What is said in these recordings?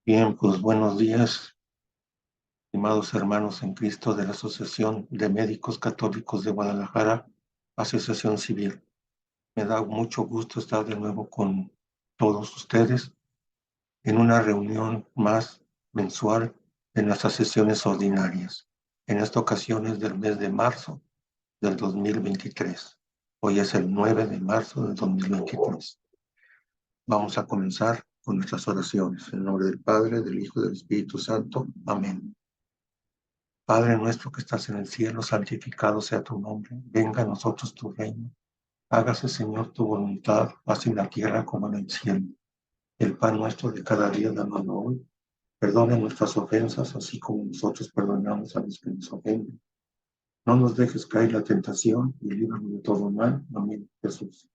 Bien, pues buenos días, estimados hermanos en Cristo de la Asociación de Médicos Católicos de Guadalajara, Asociación Civil. Me da mucho gusto estar de nuevo con todos ustedes en una reunión más mensual de nuestras sesiones ordinarias. En esta ocasión es del mes de marzo del 2023. Hoy es el 9 de marzo del 2023. Vamos a comenzar con nuestras oraciones. En nombre del Padre, del Hijo y del Espíritu Santo. Amén. Padre nuestro que estás en el cielo, santificado sea tu nombre. Venga a nosotros tu reino. Hágase, Señor, tu voluntad, así en la tierra como en el cielo. El pan nuestro de cada día, dámoslo hoy. Perdona nuestras ofensas, así como nosotros perdonamos a los que nos ofenden. No nos dejes caer en la tentación y líbranos de todo mal. Amén, Jesús.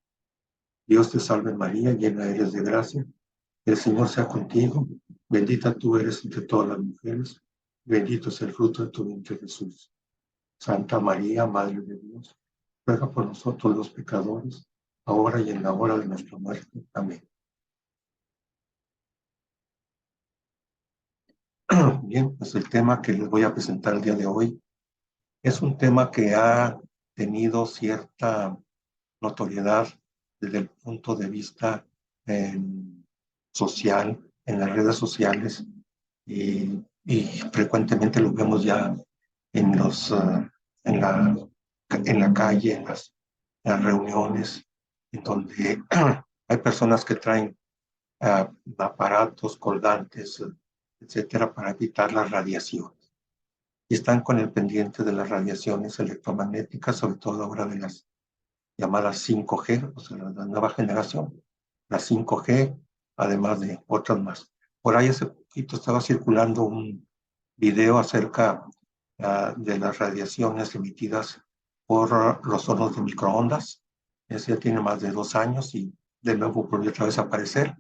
Dios te salve María, llena eres de gracia. El Señor sea contigo. Bendita tú eres entre todas las mujeres. Bendito es el fruto de tu vientre, Jesús. Santa María, Madre de Dios, ruega por nosotros los pecadores, ahora y en la hora de nuestra muerte. Amén. Bien, pues el tema que les voy a presentar el día de hoy es un tema que ha tenido cierta notoriedad desde el punto de vista eh, social, en las redes sociales, y frecuentemente lo vemos ya en en la, en la calle, en las reuniones, en donde hay personas que traen aparatos colgantes, etcétera, para evitar las radiaciones. Y están con el pendiente de las radiaciones electromagnéticas, sobre todo ahora de las llamadas 5G, o sea, la nueva generación, la 5G, además de otras más. Por ahí hace poquito estaba circulando un video acerca de las radiaciones emitidas por los hornos de microondas. Ese ya tiene más de 2 años y de nuevo volvió otra vez a aparecer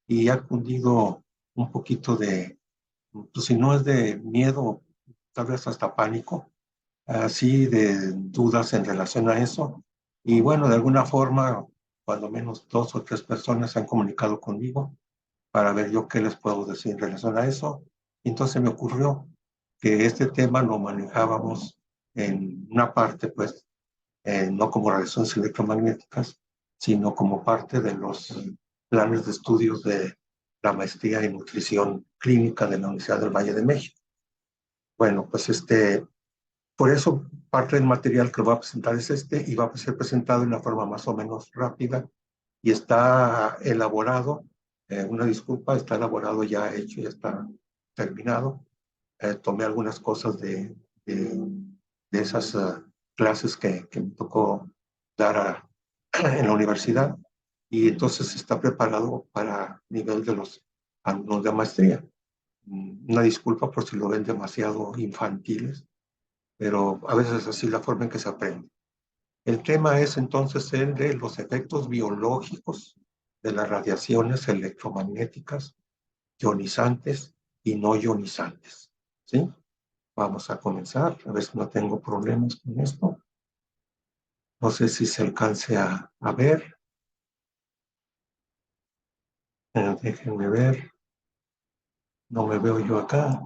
y ha cundido un poquito de, pues si no es de miedo, tal vez hasta pánico, así de dudas en relación a eso. Y bueno, de alguna forma, cuando menos 2 o 3 personas se han comunicado conmigo para ver yo qué les puedo decir en relación a eso. Y entonces me ocurrió que este tema lo manejábamos en una parte, pues, no como radiaciones electromagnéticas, sino como parte de los planes de estudios de la maestría en nutrición clínica de la Universidad del Valle de México. Bueno, pues por eso parte del material que voy a presentar es este y va a ser presentado de una forma más o menos rápida y está elaborado, una disculpa, está elaborado ya hecho, ya está terminado. Tomé algunas cosas de esas clases que me tocó dar en la universidad y entonces está preparado para nivel de los alumnos de maestría. Una disculpa por si lo ven demasiado infantiles, pero a veces es así la forma en que se aprende. El tema es entonces el de los efectos biológicos de las radiaciones electromagnéticas ionizantes y no ionizantes. ¿Sí? Vamos a comenzar, a ver si no tengo problemas con esto. No sé si se alcance a ver. Déjenme ver. No me veo yo acá.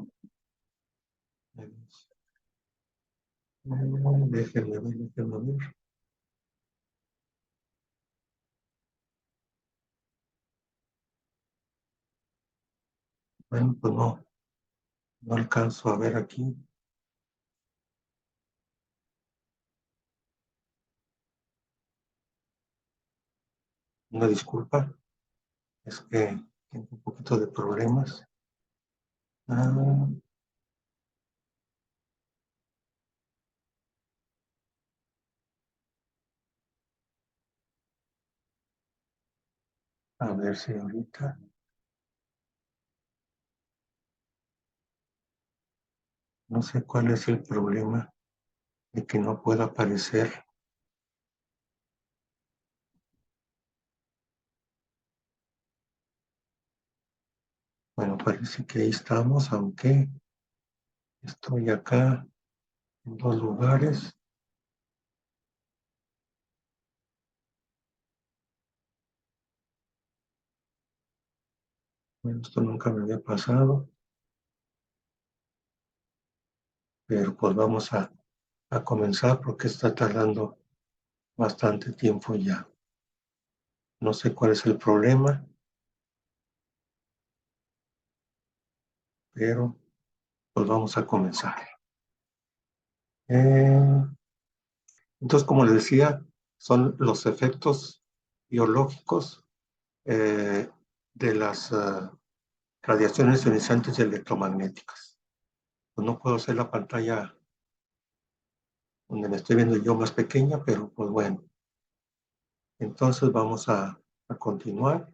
Déjenme ver, déjenme ver. Bueno, pues no alcanzo a ver aquí. Una disculpa, es que tengo un poquito de problemas. Ah, a ver si ahorita, no sé cuál es el problema de que no pueda aparecer. Bueno, parece que ahí estamos, aunque estoy acá en 2 lugares. Bueno, esto nunca me había pasado, pero pues vamos a comenzar porque está tardando bastante tiempo ya. No sé cuál es el problema, pero pues vamos a comenzar. Eh, entonces, como les decía, son los efectos biológicos eh, de las radiaciones ionizantes y electromagnéticas. Pues no puedo hacer la pantalla donde me estoy viendo yo más pequeña, pero pues bueno. Entonces vamos a continuar.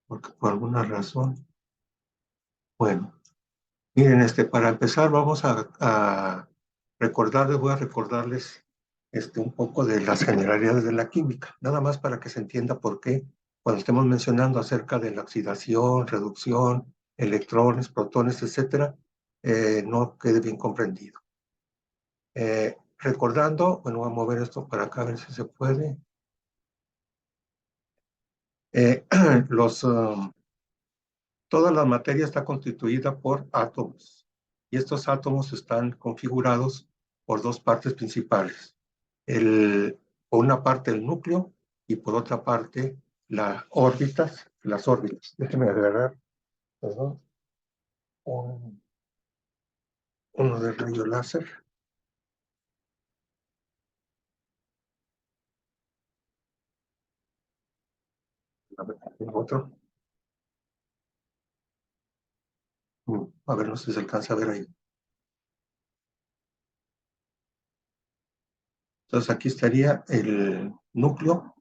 Porque por alguna razón, bueno, miren, para empezar vamos a recordarles, voy a recordarles un poco de las generalidades de la química, nada más para que se entienda por qué cuando estemos mencionando acerca de la oxidación, reducción, electrones, protones, etcétera, no quede bien comprendido. Recordando, bueno, voy a mover esto para acá a ver si se puede. Eh, los, Toda la materia está constituida por átomos y estos átomos están configurados por dos partes principales. Por una parte el núcleo y por otra parte las órbitas. Déjenme agarrar, perdón, uno de rayo láser. A ver, otro. A ver, no sé si se alcanza a ver ahí. Entonces aquí estaría el núcleo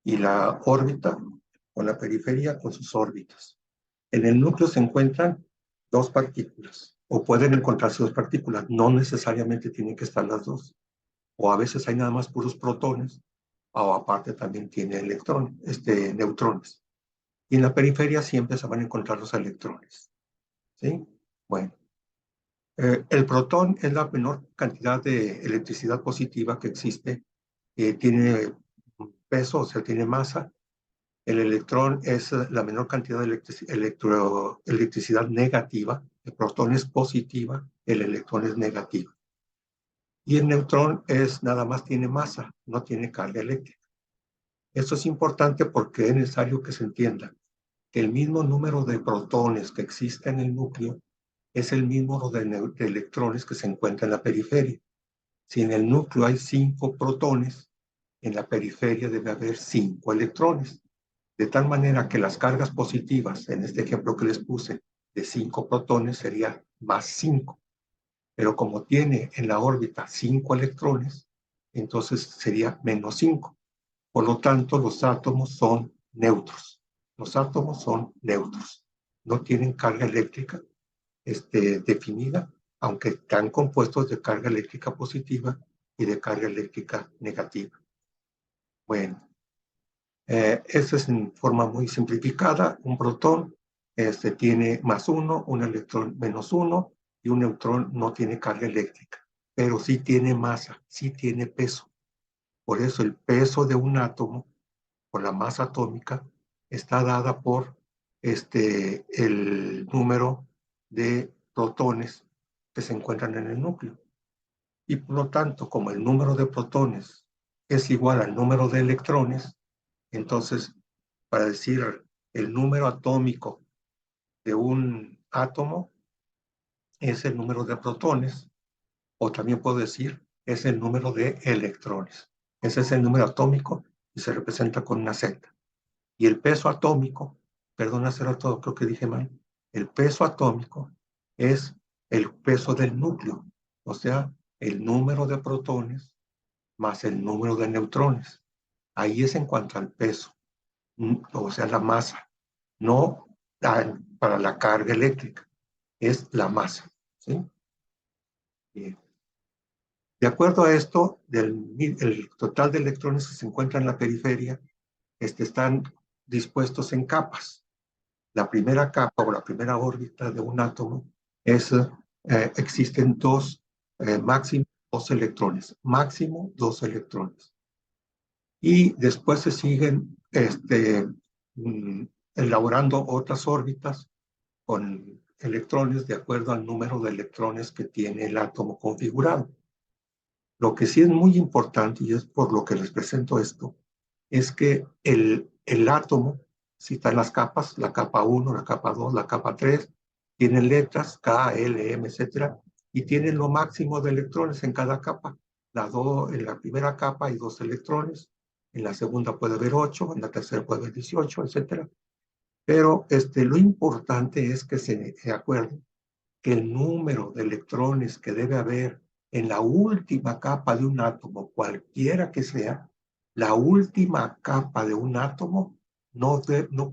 y la órbita o la periferia con sus órbitas. En el núcleo se encuentran dos partículas, o pueden encontrarse dos partículas, no necesariamente tienen que estar las dos, o a veces hay nada más puros protones, o aparte también tiene neutrones. Y en la periferia siempre se van a encontrar los electrones. ¿Sí? Bueno, el protón es la menor cantidad de electricidad positiva que existe, tiene peso, o sea, tiene masa. El electrón es la menor cantidad de electricidad negativa. El protón es positiva, el electrón es negativa. Y el neutrón nada más tiene masa, no tiene carga eléctrica. Esto es importante porque es necesario que se entienda que el mismo número de protones que existe en el núcleo es el mismo número de electrones que se encuentra en la periferia. Si en el núcleo hay 5 protones, en la periferia debe haber 5 electrones. De tal manera que las cargas positivas, en este ejemplo que les puse, de 5 protones sería más 5. Pero como tiene en la órbita 5 electrones, entonces sería menos 5. Por lo tanto, los átomos son neutros. Los átomos son neutros. No tienen carga eléctrica definida, aunque están compuestos de carga eléctrica positiva y de carga eléctrica negativa. Bueno, esto es en forma muy simplificada. Un protón tiene más 1, un electrón menos 1 y un neutrón no tiene carga eléctrica, pero sí tiene masa, sí tiene peso. Por eso el peso de un átomo, por la masa atómica, está dada por el número de protones que se encuentran en el núcleo. Y por lo tanto, como el número de protones es igual al número de electrones, entonces, para decir el número atómico de un átomo es el número de protones, o también puedo decir es el número de electrones. Ese es el número atómico y se representa con una Z. Y el peso atómico, perdón, hace rato creo que dije mal, el peso atómico es el peso del núcleo, o sea, el número de protones más el número de neutrones. Ahí es en cuanto al peso, o sea, la masa, no para la carga eléctrica, es la masa. ¿Sí? Bien. De acuerdo a esto, el total de electrones que se encuentran en la periferia están dispuestos en capas. La primera capa o la primera órbita de un átomo es existen máximo dos electrones, máximo dos electrones. Y después se siguen elaborando otras órbitas con electrones de acuerdo al número de electrones que tiene el átomo configurado. Lo que sí es muy importante, y es por lo que les presento esto, es que el átomo, si están las capas, la capa 1, la capa 2, la capa 3, tienen letras K, L, M, etcétera, y tienen lo máximo de electrones en cada capa. En la primera capa hay 2 electrones, en la segunda puede haber 8, en la tercera puede haber 18, etcétera. Pero lo importante es que se acuerden que el número de electrones que debe haber en la última capa de un átomo, cualquiera que sea, la última capa de un átomo no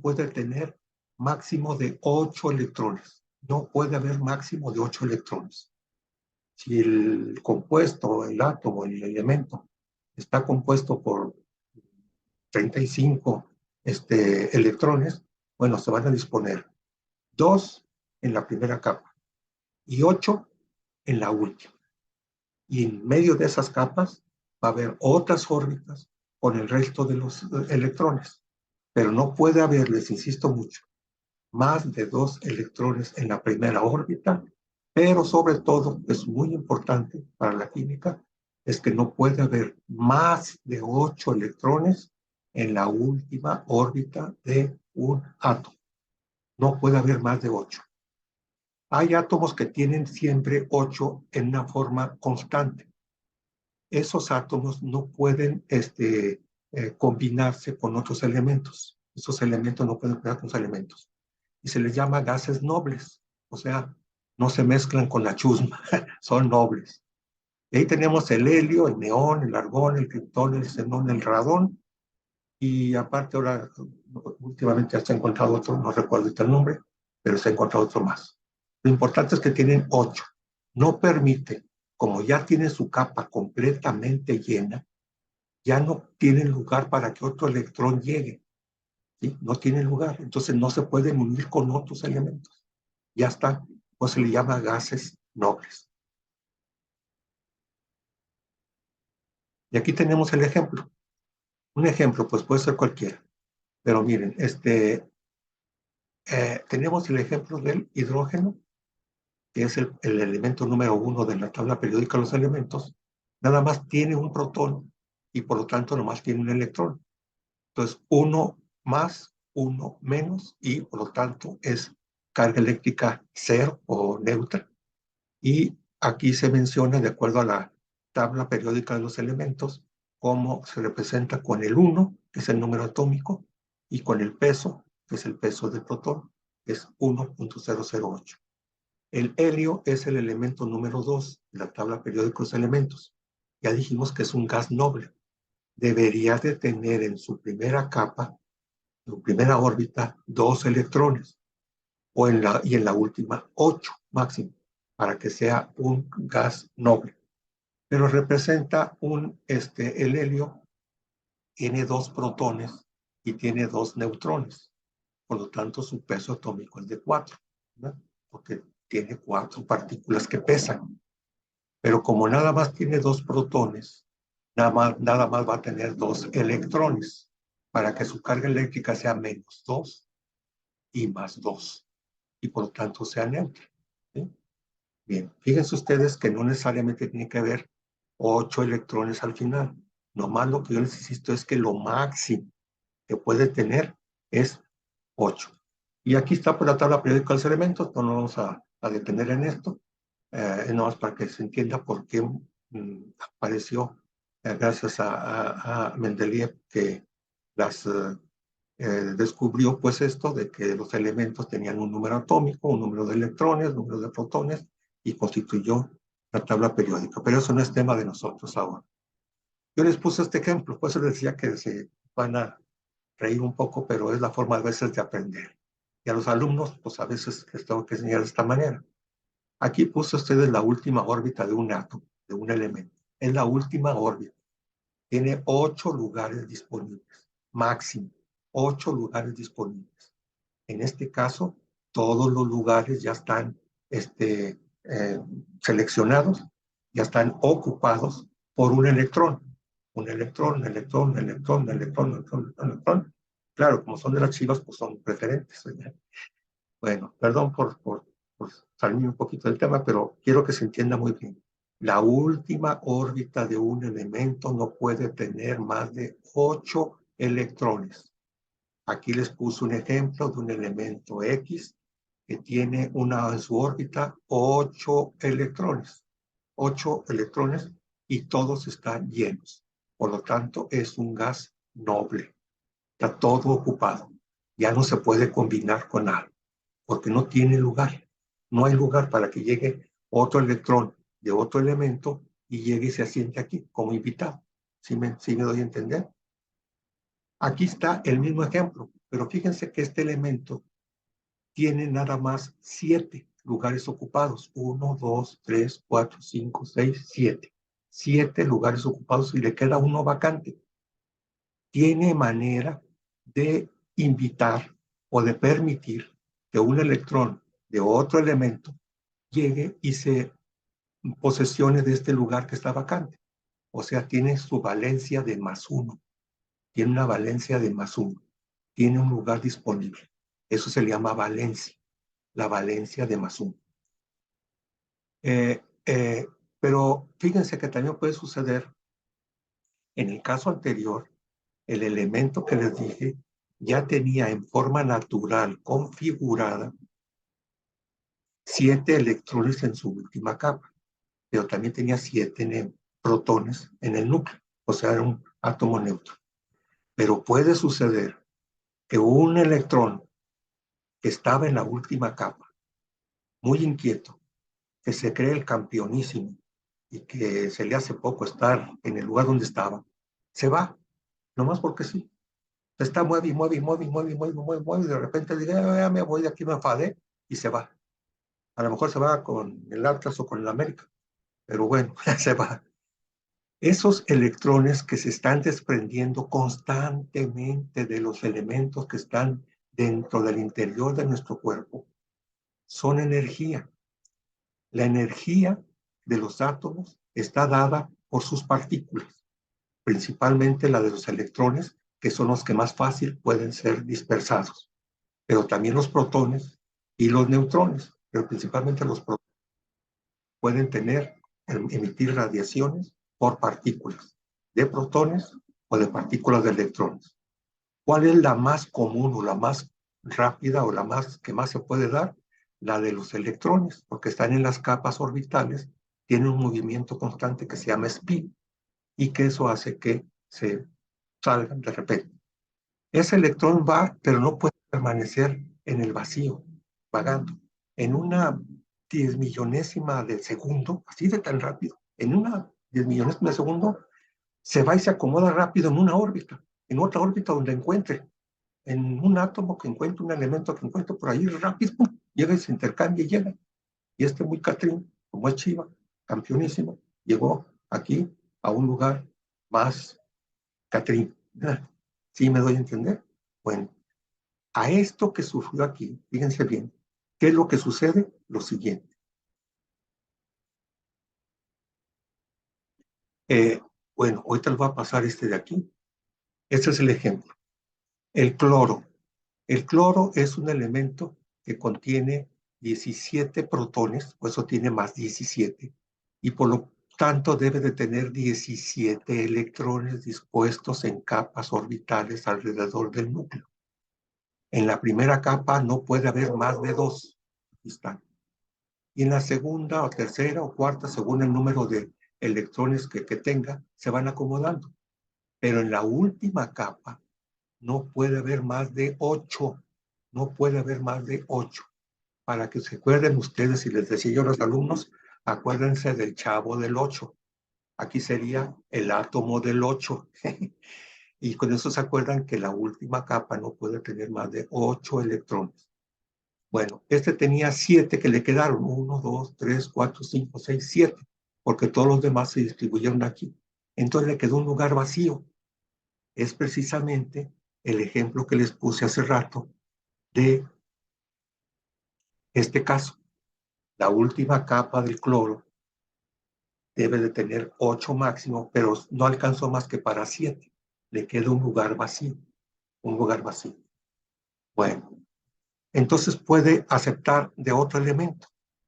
puede tener máximo de 8 electrones. No puede haber máximo de 8 electrones. Si el compuesto, el átomo, el elemento, está compuesto por 35 electrones, bueno, se van a disponer 2 en la primera capa y 8 en la última. Y en medio de esas capas va a haber otras órbitas con el resto de los electrones. Pero no puede haber, les insisto mucho, más de 2 electrones en la primera órbita, pero sobre todo, es muy importante para la química, es que no puede haber más de 8 electrones en la última órbita de un átomo. No puede haber más de 8. Hay átomos que tienen siempre 8 en una forma constante. Esos átomos no pueden combinarse con otros elementos. Esos elementos no pueden combinarse con otros elementos. Y se les llama gases nobles. O sea, no se mezclan con la chusma, son nobles. Y ahí tenemos el helio, el neón, el argón, el criptón, el xenón, el radón. Y aparte ahora, últimamente ya se ha encontrado otro, no recuerdo el nombre, pero se ha encontrado otro más. Lo importante es que tienen 8. No permite, como ya tiene su capa completamente llena, ya no tienen lugar para que otro electrón llegue. ¿Sí? No tienen lugar. Entonces no se pueden unir con otros elementos. Ya está. Pues se le llama gases nobles. Y aquí tenemos el ejemplo. Un ejemplo, pues puede ser cualquiera. Pero miren, tenemos el ejemplo del hidrógeno, que es el elemento número 1 de la tabla periódica de los elementos. Nada más tiene un protón y por lo tanto nomás tiene un electrón. Entonces, 1 más, 1 menos, y por lo tanto es carga eléctrica cero o neutra. Y aquí se menciona, de acuerdo a la tabla periódica de los elementos, cómo se representa con el 1, que es el número atómico, y con el peso, que es el peso del protón, que es 1.008. El helio es el elemento número 2 de la tabla periódica de los elementos. Ya dijimos que es un gas noble. Debería de tener en su primera capa, en su primera órbita, 2 electrones, y en la última 8 máximo, para que sea un gas noble. Pero representa el helio tiene 2 protones y tiene 2 neutrones. Por lo tanto, su peso atómico es de 4, ¿verdad? Porque tiene 4 partículas que pesan. Pero como nada más tiene 2 protones, nada más va a tener 2 electrones para que su carga eléctrica sea menos 2 y más 2. Y por lo tanto sea neutra. ¿Sí? Bien, fíjense ustedes que no necesariamente tiene que haber 8 electrones al final. Nomás lo que yo les insisto es que lo máximo que puede tener es 8. Y aquí está por la tabla periódica de los elementos, no nos vamos a detener en esto, no más para que se entienda por qué apareció, gracias a Mendeleev, que descubrió pues esto de que los elementos tenían un número atómico, un número de electrones, un número de protones, y constituyó la tabla periódica. Pero eso no es tema de nosotros ahora. Yo les puse este ejemplo, pues les decía que se van a reír un poco, pero es la forma a veces de aprender. Y a los alumnos, pues a veces les tengo que enseñar de esta manera. Aquí puse ustedes la última órbita de un átomo, de un elemento. Es la última órbita. Tiene 8 lugares disponibles, máximo, 8 lugares disponibles. En este caso, todos los lugares ya están seleccionados ya están ocupados por un electrón. Un electrón, electrón, electrón, electrón, electrón, electrón. Claro, como son de las Chivas, pues son preferentes. ¿Verdad? Bueno, perdón por salirme un poquito del tema, pero quiero que se entienda muy bien. La última órbita de un elemento no puede tener más de 8 electrones. Aquí les puse un ejemplo de un elemento X que tiene en su órbita 8 electrones. 8 electrones y todos están llenos. Por lo tanto, es un gas noble. Está todo ocupado. Ya no se puede combinar con nada porque no tiene lugar. No hay lugar para que llegue otro electrón de otro elemento y llegue y se asiente aquí como invitado. ¿Sí me doy a entender? Aquí está el mismo ejemplo, pero fíjense que este elemento tiene nada más 7 lugares ocupados. 1, 2, 3, 4, 5, 6, 7. 7 lugares ocupados y le queda uno vacante. Tiene manera de invitar o de permitir que un electrón de otro elemento llegue y se posesione de este lugar que está vacante. O sea, tiene su valencia de +1. Tiene una valencia de +1. Tiene un lugar disponible. Eso se le llama valencia. La valencia de +1. Eh, eh, pero fíjense que también puede suceder, en el caso anterior, el elemento que les dije ya tenía en forma natural configurada 7 electrones en su última capa, pero también tenía 7 protones en el núcleo, o sea, era un átomo neutro. Pero puede suceder que un electrón que estaba en la última capa, muy inquieto, que se cree el campeonísimo y que se le hace poco estar en el lugar donde estaba, se va, nomás porque sí. Se está mueve y mueve y mueve y mueve y mueve y mueve, mueve, y de repente dice, ya me voy de aquí, me enfadé, y se va. A lo mejor se va con el Atlas o con el América, pero bueno, ya se va. Esos electrones que se están desprendiendo constantemente de los elementos que están dentro del interior de nuestro cuerpo son energía. La energía de los átomos está dada por sus partículas, principalmente la de los electrones, que son los que más fácil pueden ser dispersados, pero también los protones y los neutrones, pero principalmente los protones pueden emitir radiaciones por partículas de protones o de partículas de electrones. ¿Cuál es la más común o la más rápida o la más que más se puede dar? La de los electrones, porque están en las capas orbitales, tienen un movimiento constante que se llama spin y que eso hace que se salgan de repente. Ese electrón va, pero no puede permanecer en el vacío, vagando. En una 10 millonésima de segundo, así de tan rápido, en una 10 millonésima de segundo, se va y se acomoda rápido en una órbita, en otra órbita donde encuentre, en un átomo que encuentre, un elemento que encuentre por ahí rápido, llega y se intercambia y llega. Y este muy Catrín, como es Chiva, campeonísimo, llegó aquí a un lugar más Catrín. ¿Sí me doy a entender? Bueno, a esto que sufrió aquí, fíjense bien, ¿qué es lo que sucede? Lo siguiente. Eh, bueno, ahorita les voy a pasar este de aquí. Este es el ejemplo. El cloro. El cloro es un elemento que contiene 17 protones, por eso tiene +17, y por lo tanto debe de tener 17 electrones dispuestos en capas orbitales alrededor del núcleo. En la primera capa no puede haber más de 2. Aquí están. Y en la segunda o tercera o cuarta, según el número de electrones que tenga, se van acomodando. Pero en la última capa no puede haber más de 8. No puede haber más de 8. Para que se acuerden ustedes, y les decía yo a los alumnos, acuérdense del Chavo del 8. Aquí sería el átomo del 8. Y con eso se acuerdan que la última capa no puede tener más de 8 electrones. Bueno, este tenía 7 que le quedaron. 1, 2, 3, 4, 5, 6, 7. Porque todos los demás se distribuyeron aquí. Entonces le quedó un lugar vacío. Es precisamente el ejemplo que les puse hace rato de este caso. La última capa del cloro debe de tener 8 máximo, pero no alcanzó más que para 7. Le queda un lugar vacío, un lugar vacío. Bueno, entonces puede aceptar de otro elemento,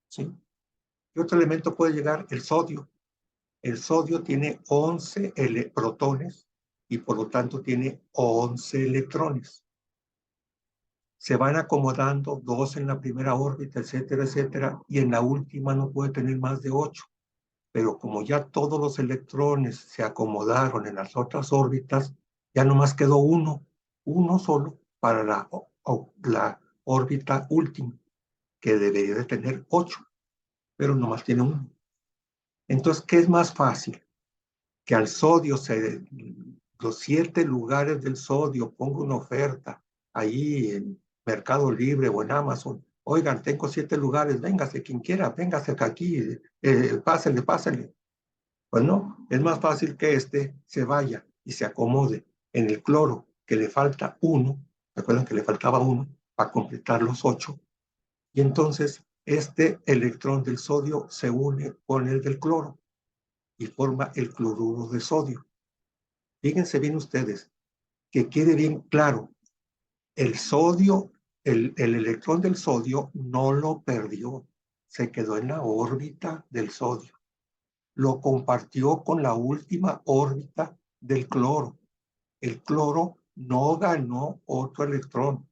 ¿sí? ¿Qué otro elemento puede llegar? El sodio. El sodio tiene 11 protones y por lo tanto tiene 11 electrones. Se van acomodando 2 en la primera órbita, etcétera, etcétera, y en la última no puede tener más de 8. Pero como ya todos los electrones se acomodaron en las otras órbitas, ya nomás quedó uno solo para la órbita última, que debería de tener 8, pero nomás tiene uno. Entonces, ¿qué es más fácil? Que al sodio, los 7 lugares del sodio, ponga una oferta ahí en Mercado Libre o en Amazon. Oigan, tengo 7 lugares, véngase quien quiera, véngase aquí, pásele, pásele. Pues no, es más fácil que se vaya y se acomode en el cloro, que le falta uno. Recuerdan que le faltaba uno para completar los 8. Y entonces este electrón del sodio se une con el del cloro y forma el cloruro de sodio. Fíjense bien ustedes, que quede bien claro, el sodio, el electrón del sodio no lo perdió, se quedó en la órbita del sodio. Lo compartió con la última órbita del cloro. El cloro no ganó otro electrón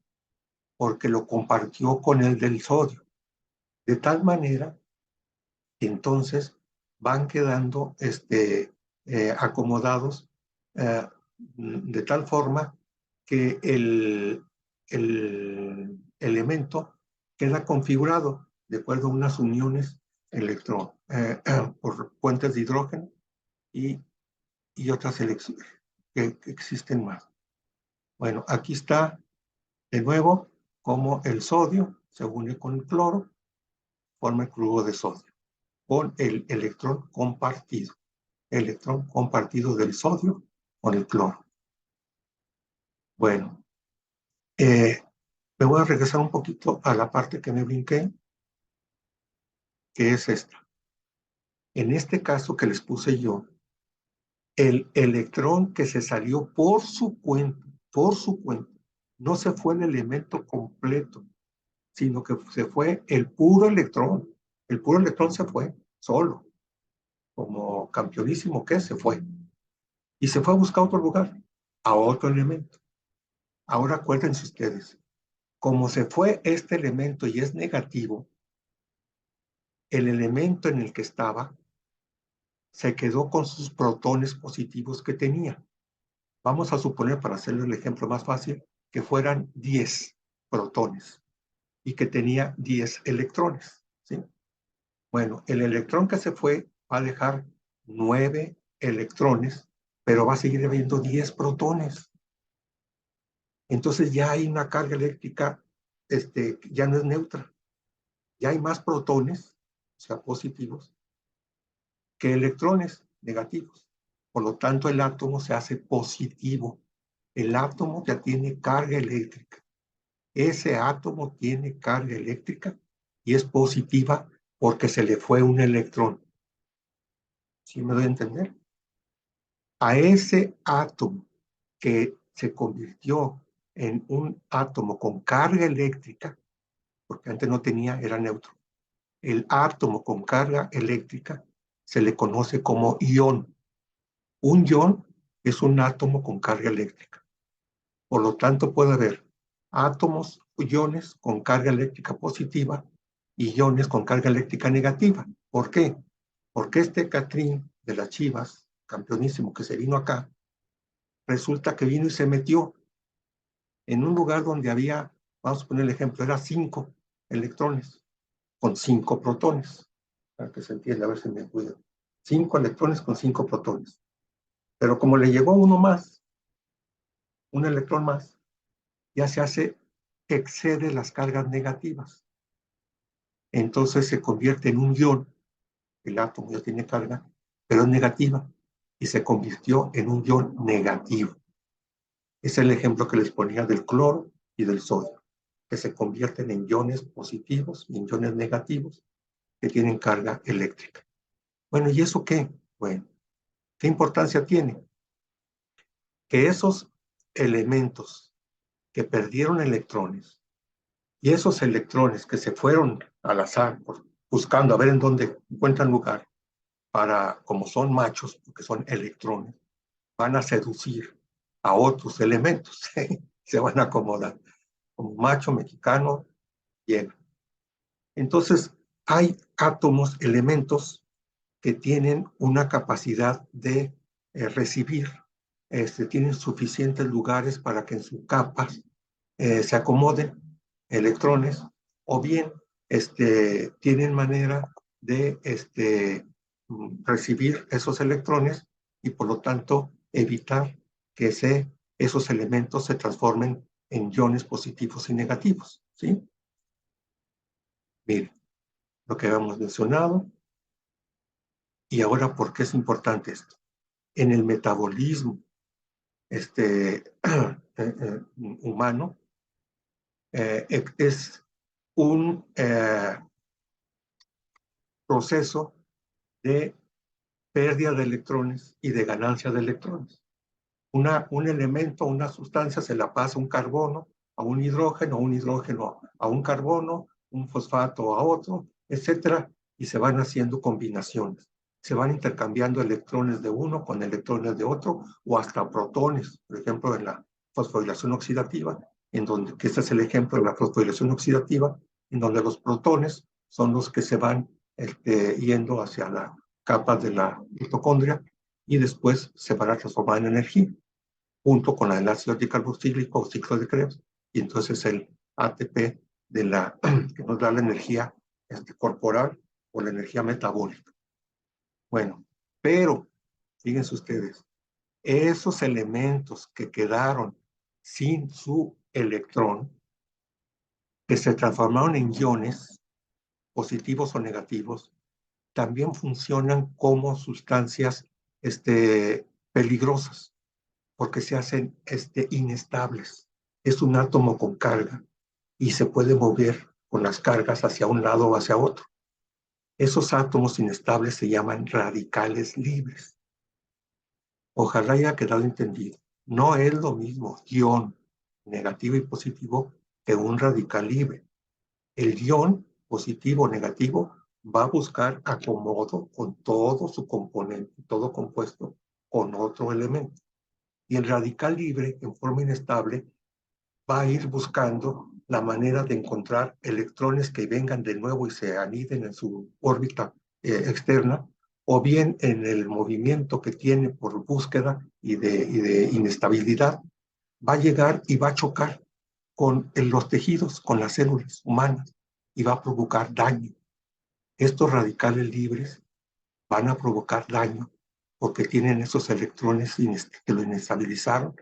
porque lo compartió con el del sodio. De tal manera que entonces van quedando acomodados de tal forma que el elemento queda configurado de acuerdo a unas uniones electrón por puentes de hidrógeno y otras que existen más. Bueno, aquí está de nuevo cómo el sodio se une con el cloro, forma el cloruro de sodio, con el electrón compartido del sodio con el cloro. Bueno, me voy a regresar un poquito a la parte que me brinqué, que es esta. En este caso que les puse yo, el electrón que se salió por su cuenta, no se fue el elemento completo, sino que se fue el puro electrón. El puro electrón se fue solo, como campeonísimo que se fue. Y se fue a buscar otro lugar, a otro elemento. Ahora acuérdense ustedes, como se fue este elemento y es negativo, el elemento en el que estaba se quedó con sus protones positivos que tenía. Vamos a suponer, para hacerle el ejemplo más fácil, que fueran 10 protones y que tenía 10 electrones, ¿sí? Bueno, el electrón que se fue va a dejar 9 electrones, pero va a seguir habiendo 10 protones. Entonces ya hay una carga eléctrica, ya no es neutra. Ya hay más protones, o sea, positivos, que electrones negativos. Por lo tanto, el átomo se hace positivo. El átomo ya tiene carga eléctrica. Ese átomo tiene carga eléctrica y es positiva porque se le fue un electrón. ¿Sí me doy a entender? A ese átomo que se convirtió en un átomo con carga eléctrica, porque antes no tenía, era neutro. El átomo con carga eléctrica se le conoce como ión. Un ión es un átomo con carga eléctrica. Por lo tanto, puede haber átomos, iones con carga eléctrica positiva y iones con carga eléctrica negativa. ¿Por qué? Porque este Catrín de las Chivas, campeonísimo que se vino acá, resulta que vino y se metió en un lugar donde había, vamos a poner el ejemplo, era 5 electrones con 5 protones. Para que se entienda, a ver si me cuido. 5 electrones con 5 protones. Pero como le llegó uno más, un electrón más, ya se hace, excede las cargas negativas. Entonces se convierte en un ión. El átomo ya tiene carga, pero es negativa. Y se convirtió en un ión negativo. Es el ejemplo que les ponía del cloro y del sodio, que se convierten en iones positivos y en iones negativos. que tienen carga eléctrica. Bueno, ¿y eso qué? Bueno, ¿qué importancia tiene? Que esos elementos que perdieron electrones y esos electrones que se fueron al azar buscando a ver en dónde encuentran lugar para, como son machos, porque son electrones, van a seducir a otros elementos, se van a acomodar. Como macho mexicano llega. Entonces, hay átomos, elementos que tienen una capacidad de recibir, tienen suficientes lugares para que en sus capas se acomoden electrones, o bien tienen manera de recibir esos electrones y por lo tanto evitar que esos elementos se transformen en iones positivos y negativos, ¿sí? Miren, lo que habíamos mencionado. Y ahora, ¿por qué es importante esto? En el metabolismo humano, es un proceso de pérdida de electrones y de ganancia de electrones. Un elemento, una sustancia se la pasa un carbono a un hidrógeno a un carbono, un fosfato a otro, etcétera, y se van haciendo combinaciones. Se van intercambiando electrones de uno con electrones de otro, o hasta protones, por ejemplo, en la fosforilación oxidativa, que este es el ejemplo de la fosforilación oxidativa, en donde los protones son los que se van yendo hacia la capa de la mitocondria y después se van a transformar en energía, junto con el ácido dicarboxílico o ciclo de Krebs, y entonces el ATP que nos da la energía corporal o la energía metabólica. Bueno, pero fíjense ustedes, esos elementos que quedaron sin su electrón, que se transformaron en iones positivos o negativos, también funcionan como sustancias peligrosas, porque se hacen inestables. Es un átomo con carga y se puede mover con las cargas hacia un lado o hacia otro. Esos átomos inestables se llaman radicales libres. Ojalá haya quedado entendido. No es lo mismo ion negativo y positivo que un radical libre. El ion positivo o negativo va a buscar acomodo con todo su componente, todo compuesto con otro elemento. Y el radical libre, en forma inestable, va a ir buscando la manera de encontrar electrones que vengan de nuevo y se aniden en su órbita externa, o bien en el movimiento que tiene por búsqueda y de inestabilidad, va a llegar y va a chocar con los tejidos, con las células humanas, y va a provocar daño. Estos radicales libres van a provocar daño porque tienen esos electrones que lo inestabilizaron,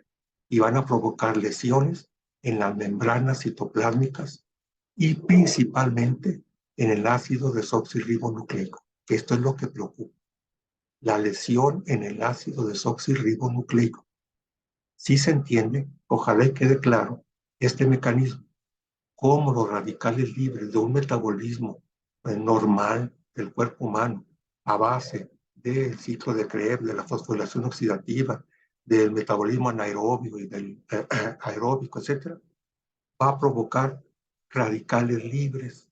y van a provocar lesiones en las membranas citoplásmicas y principalmente en el ácido desoxirribonucleico, que esto es lo que preocupa. La lesión en el ácido desoxirribonucleico. Sí se entiende, ojalá y quede claro este mecanismo, cómo los radicales libres de un metabolismo normal del cuerpo humano, a base del ciclo de Krebs, de la fosforilación oxidativa, del metabolismo anaerobio y del aeróbico, etcétera, va a provocar radicales libres.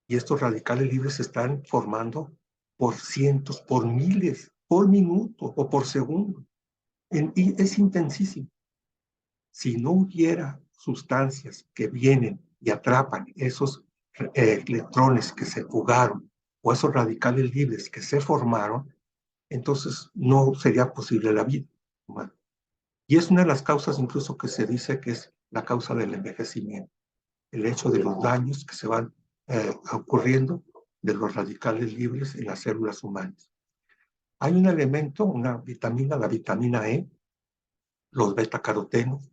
Y estos radicales libres se están formando por cientos, por miles, por minuto o por segundo. Y es intensísimo. Si no hubiera sustancias que vienen y atrapan esos electrones que se fugaron o esos radicales libres que se formaron, entonces no sería posible la vida humana. Y es una de las causas incluso que se dice que es la causa del envejecimiento, el hecho de los daños que se van ocurriendo de los radicales libres en las células humanas. Hay un elemento, una vitamina, la vitamina E, los betacarotenos,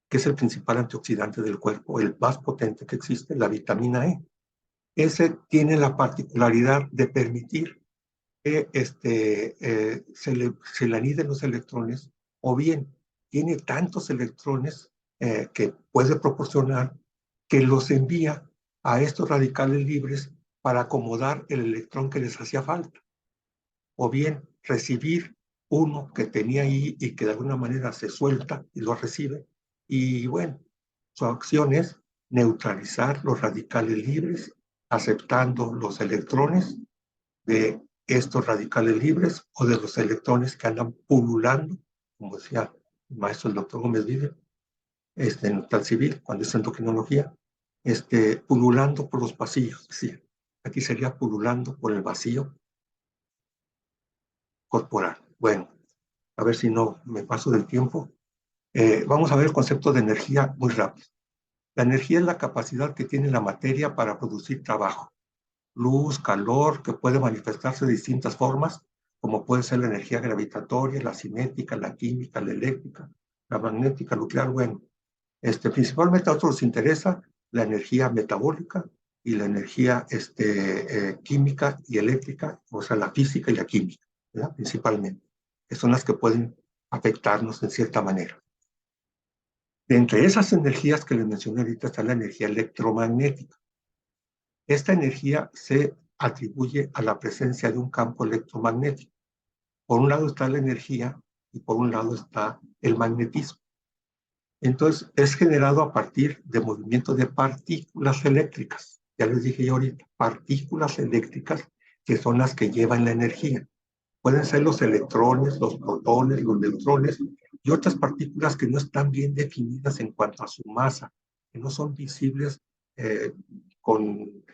que es el principal antioxidante del cuerpo, el más potente que existe, la vitamina E. Ese tiene la particularidad de permitir que se le aniden los electrones, o bien tiene tantos electrones que puede proporcionar, que los envía a estos radicales libres para acomodar el electrón que les hacía falta, o bien recibir uno que tenía ahí y que de alguna manera se suelta y lo recibe. Y bueno, su acción es neutralizar los radicales libres, aceptando los electrones de estos radicales libres o de los electrones que andan pululando, como decía el maestro el doctor Gómez Vive, en el plan civil, cuando es endocrinología, pululando por los pasillos. Sí, aquí sería pululando por el vacío corporal. Bueno, a ver si no me paso del tiempo. Vamos a ver el concepto de energía muy rápido. La energía es la capacidad que tiene la materia para producir trabajo, luz, calor, que puede manifestarse de distintas formas, como puede ser la energía gravitatoria, la cinética, la química, la eléctrica, la magnética, nuclear. Bueno, principalmente a otros les interesa la energía metabólica y la energía química y eléctrica, o sea, la física y la química, ¿verdad? Principalmente, que son las que pueden afectarnos en cierta manera. De entre esas energías que les mencioné ahorita está la energía electromagnética. Esta energía se atribuye a la presencia de un campo electromagnético. Por un lado está la energía y por un lado está el magnetismo. Entonces, es generado a partir de movimiento de partículas eléctricas. Ya les dije yo ahorita, partículas eléctricas que son las que llevan la energía. Pueden ser los electrones, los protones, los neutrones y otras partículas que no están bien definidas en cuanto a su masa, que no son visibles con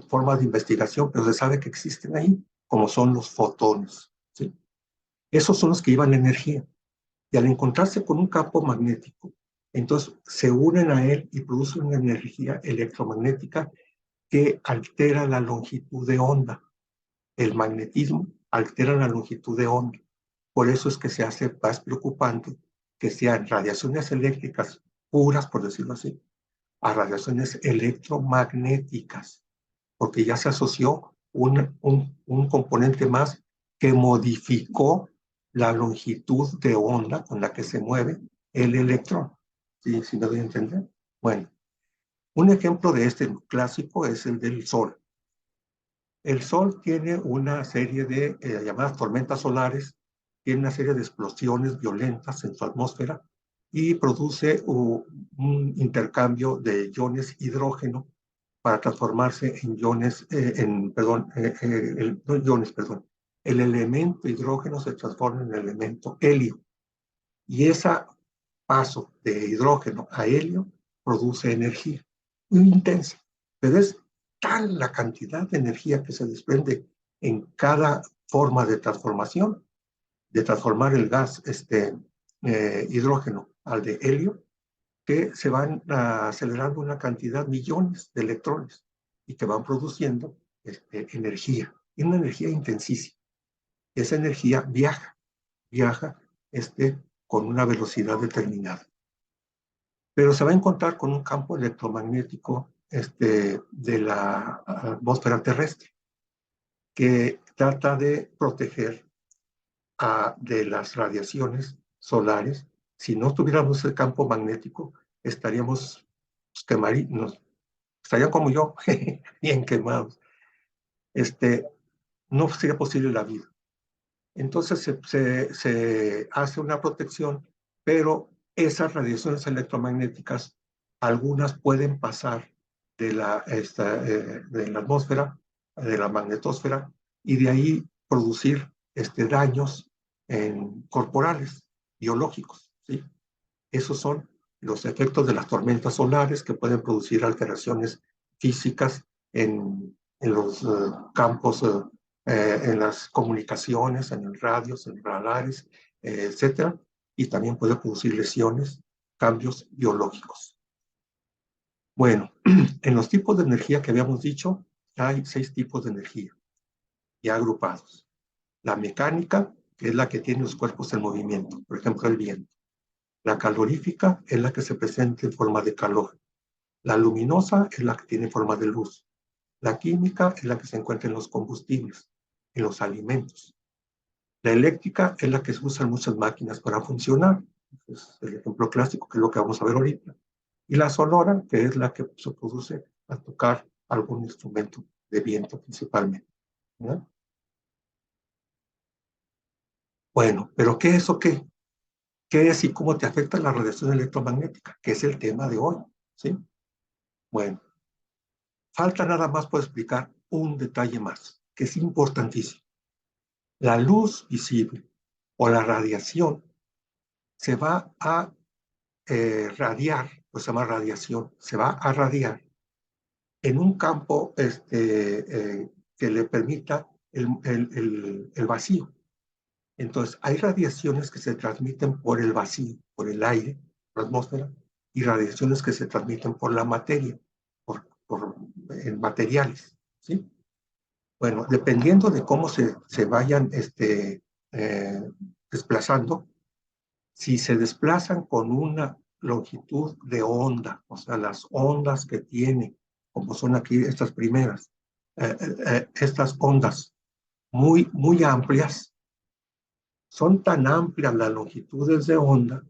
formas de investigación, pero se sabe que existen ahí, como son los fotones, ¿sí? Esos son los que llevan la energía. Y al encontrarse con un campo magnético, entonces se unen a él y producen una energía electromagnética que altera la longitud de onda. El magnetismo altera la longitud de onda. Por eso es que se hace más preocupante que sean radiaciones eléctricas puras, por decirlo así, a radiaciones electromagnéticas, porque ya se asoció un componente más que modificó la longitud de onda con la que se mueve el electrón. ¿Sí? ¿Sí me doy a entender? Bueno, un ejemplo de este clásico es el del Sol. El Sol tiene una serie de llamadas tormentas solares, tiene una serie de explosiones violentas en su atmósfera y produce un intercambio de iones hidrógeno para transformarse en iones, no iones, perdón. El elemento hidrógeno se transforma en el elemento helio. Y ese paso de hidrógeno a helio produce energía muy intensa. Pero es tal la cantidad de energía que se desprende en cada forma de transformación, de transformar el gas hidrógeno al de helio, que se van acelerando una cantidad, millones de electrones, y que van produciendo energía, y una energía intensísima. Esa energía viaja con una velocidad determinada. Pero se va a encontrar con un campo electromagnético de la atmósfera terrestre, que trata de proteger de las radiaciones solares. Si no tuviéramos el campo magnético, estaríamos quemados, estarían como yo, bien quemados. No sería posible la vida. Entonces se hace una protección, pero esas radiaciones electromagnéticas, algunas pueden pasar de de la atmósfera, de la magnetosfera, y de ahí producir daños corporales, biológicos, ¿sí? Esos son los efectos de las tormentas solares que pueden producir alteraciones físicas en los campos, en las comunicaciones, en el radios, en radares, etcétera, y también puede producir lesiones, cambios biológicos. Bueno, en los tipos de energía que habíamos dicho, hay 6 tipos de energía ya agrupados. La mecánica, que es la que tiene los cuerpos en movimiento, por ejemplo, el viento. La calorífica es la que se presenta en forma de calor. La luminosa es la que tiene forma de luz. La química es la que se encuentra en los combustibles, en los alimentos. La eléctrica es la que se usa en muchas máquinas para funcionar. Es el ejemplo clásico, que es lo que vamos a ver ahorita. Y la sonora, que es la que se produce al tocar algún instrumento de viento principalmente, ¿no? Bueno, pero ¿qué es o qué? ¿Qué es y cómo te afecta la radiación electromagnética? Que es el tema de hoy, ¿sí? Bueno, falta nada más por explicar un detalle más, que es importantísimo. La luz visible o la radiación se va a radiar, pues se llama radiación, se va a radiar en un campo que le permita el vacío. Entonces, hay radiaciones que se transmiten por el vacío, por el aire, por la atmósfera, y radiaciones que se transmiten por la materia, en materiales, ¿sí? Bueno, dependiendo de cómo se vayan eh, desplazando, si se desplazan con una longitud de onda, o sea, las ondas que tiene, como son aquí estas primeras, estas ondas muy amplias, son tan amplias las longitudes de onda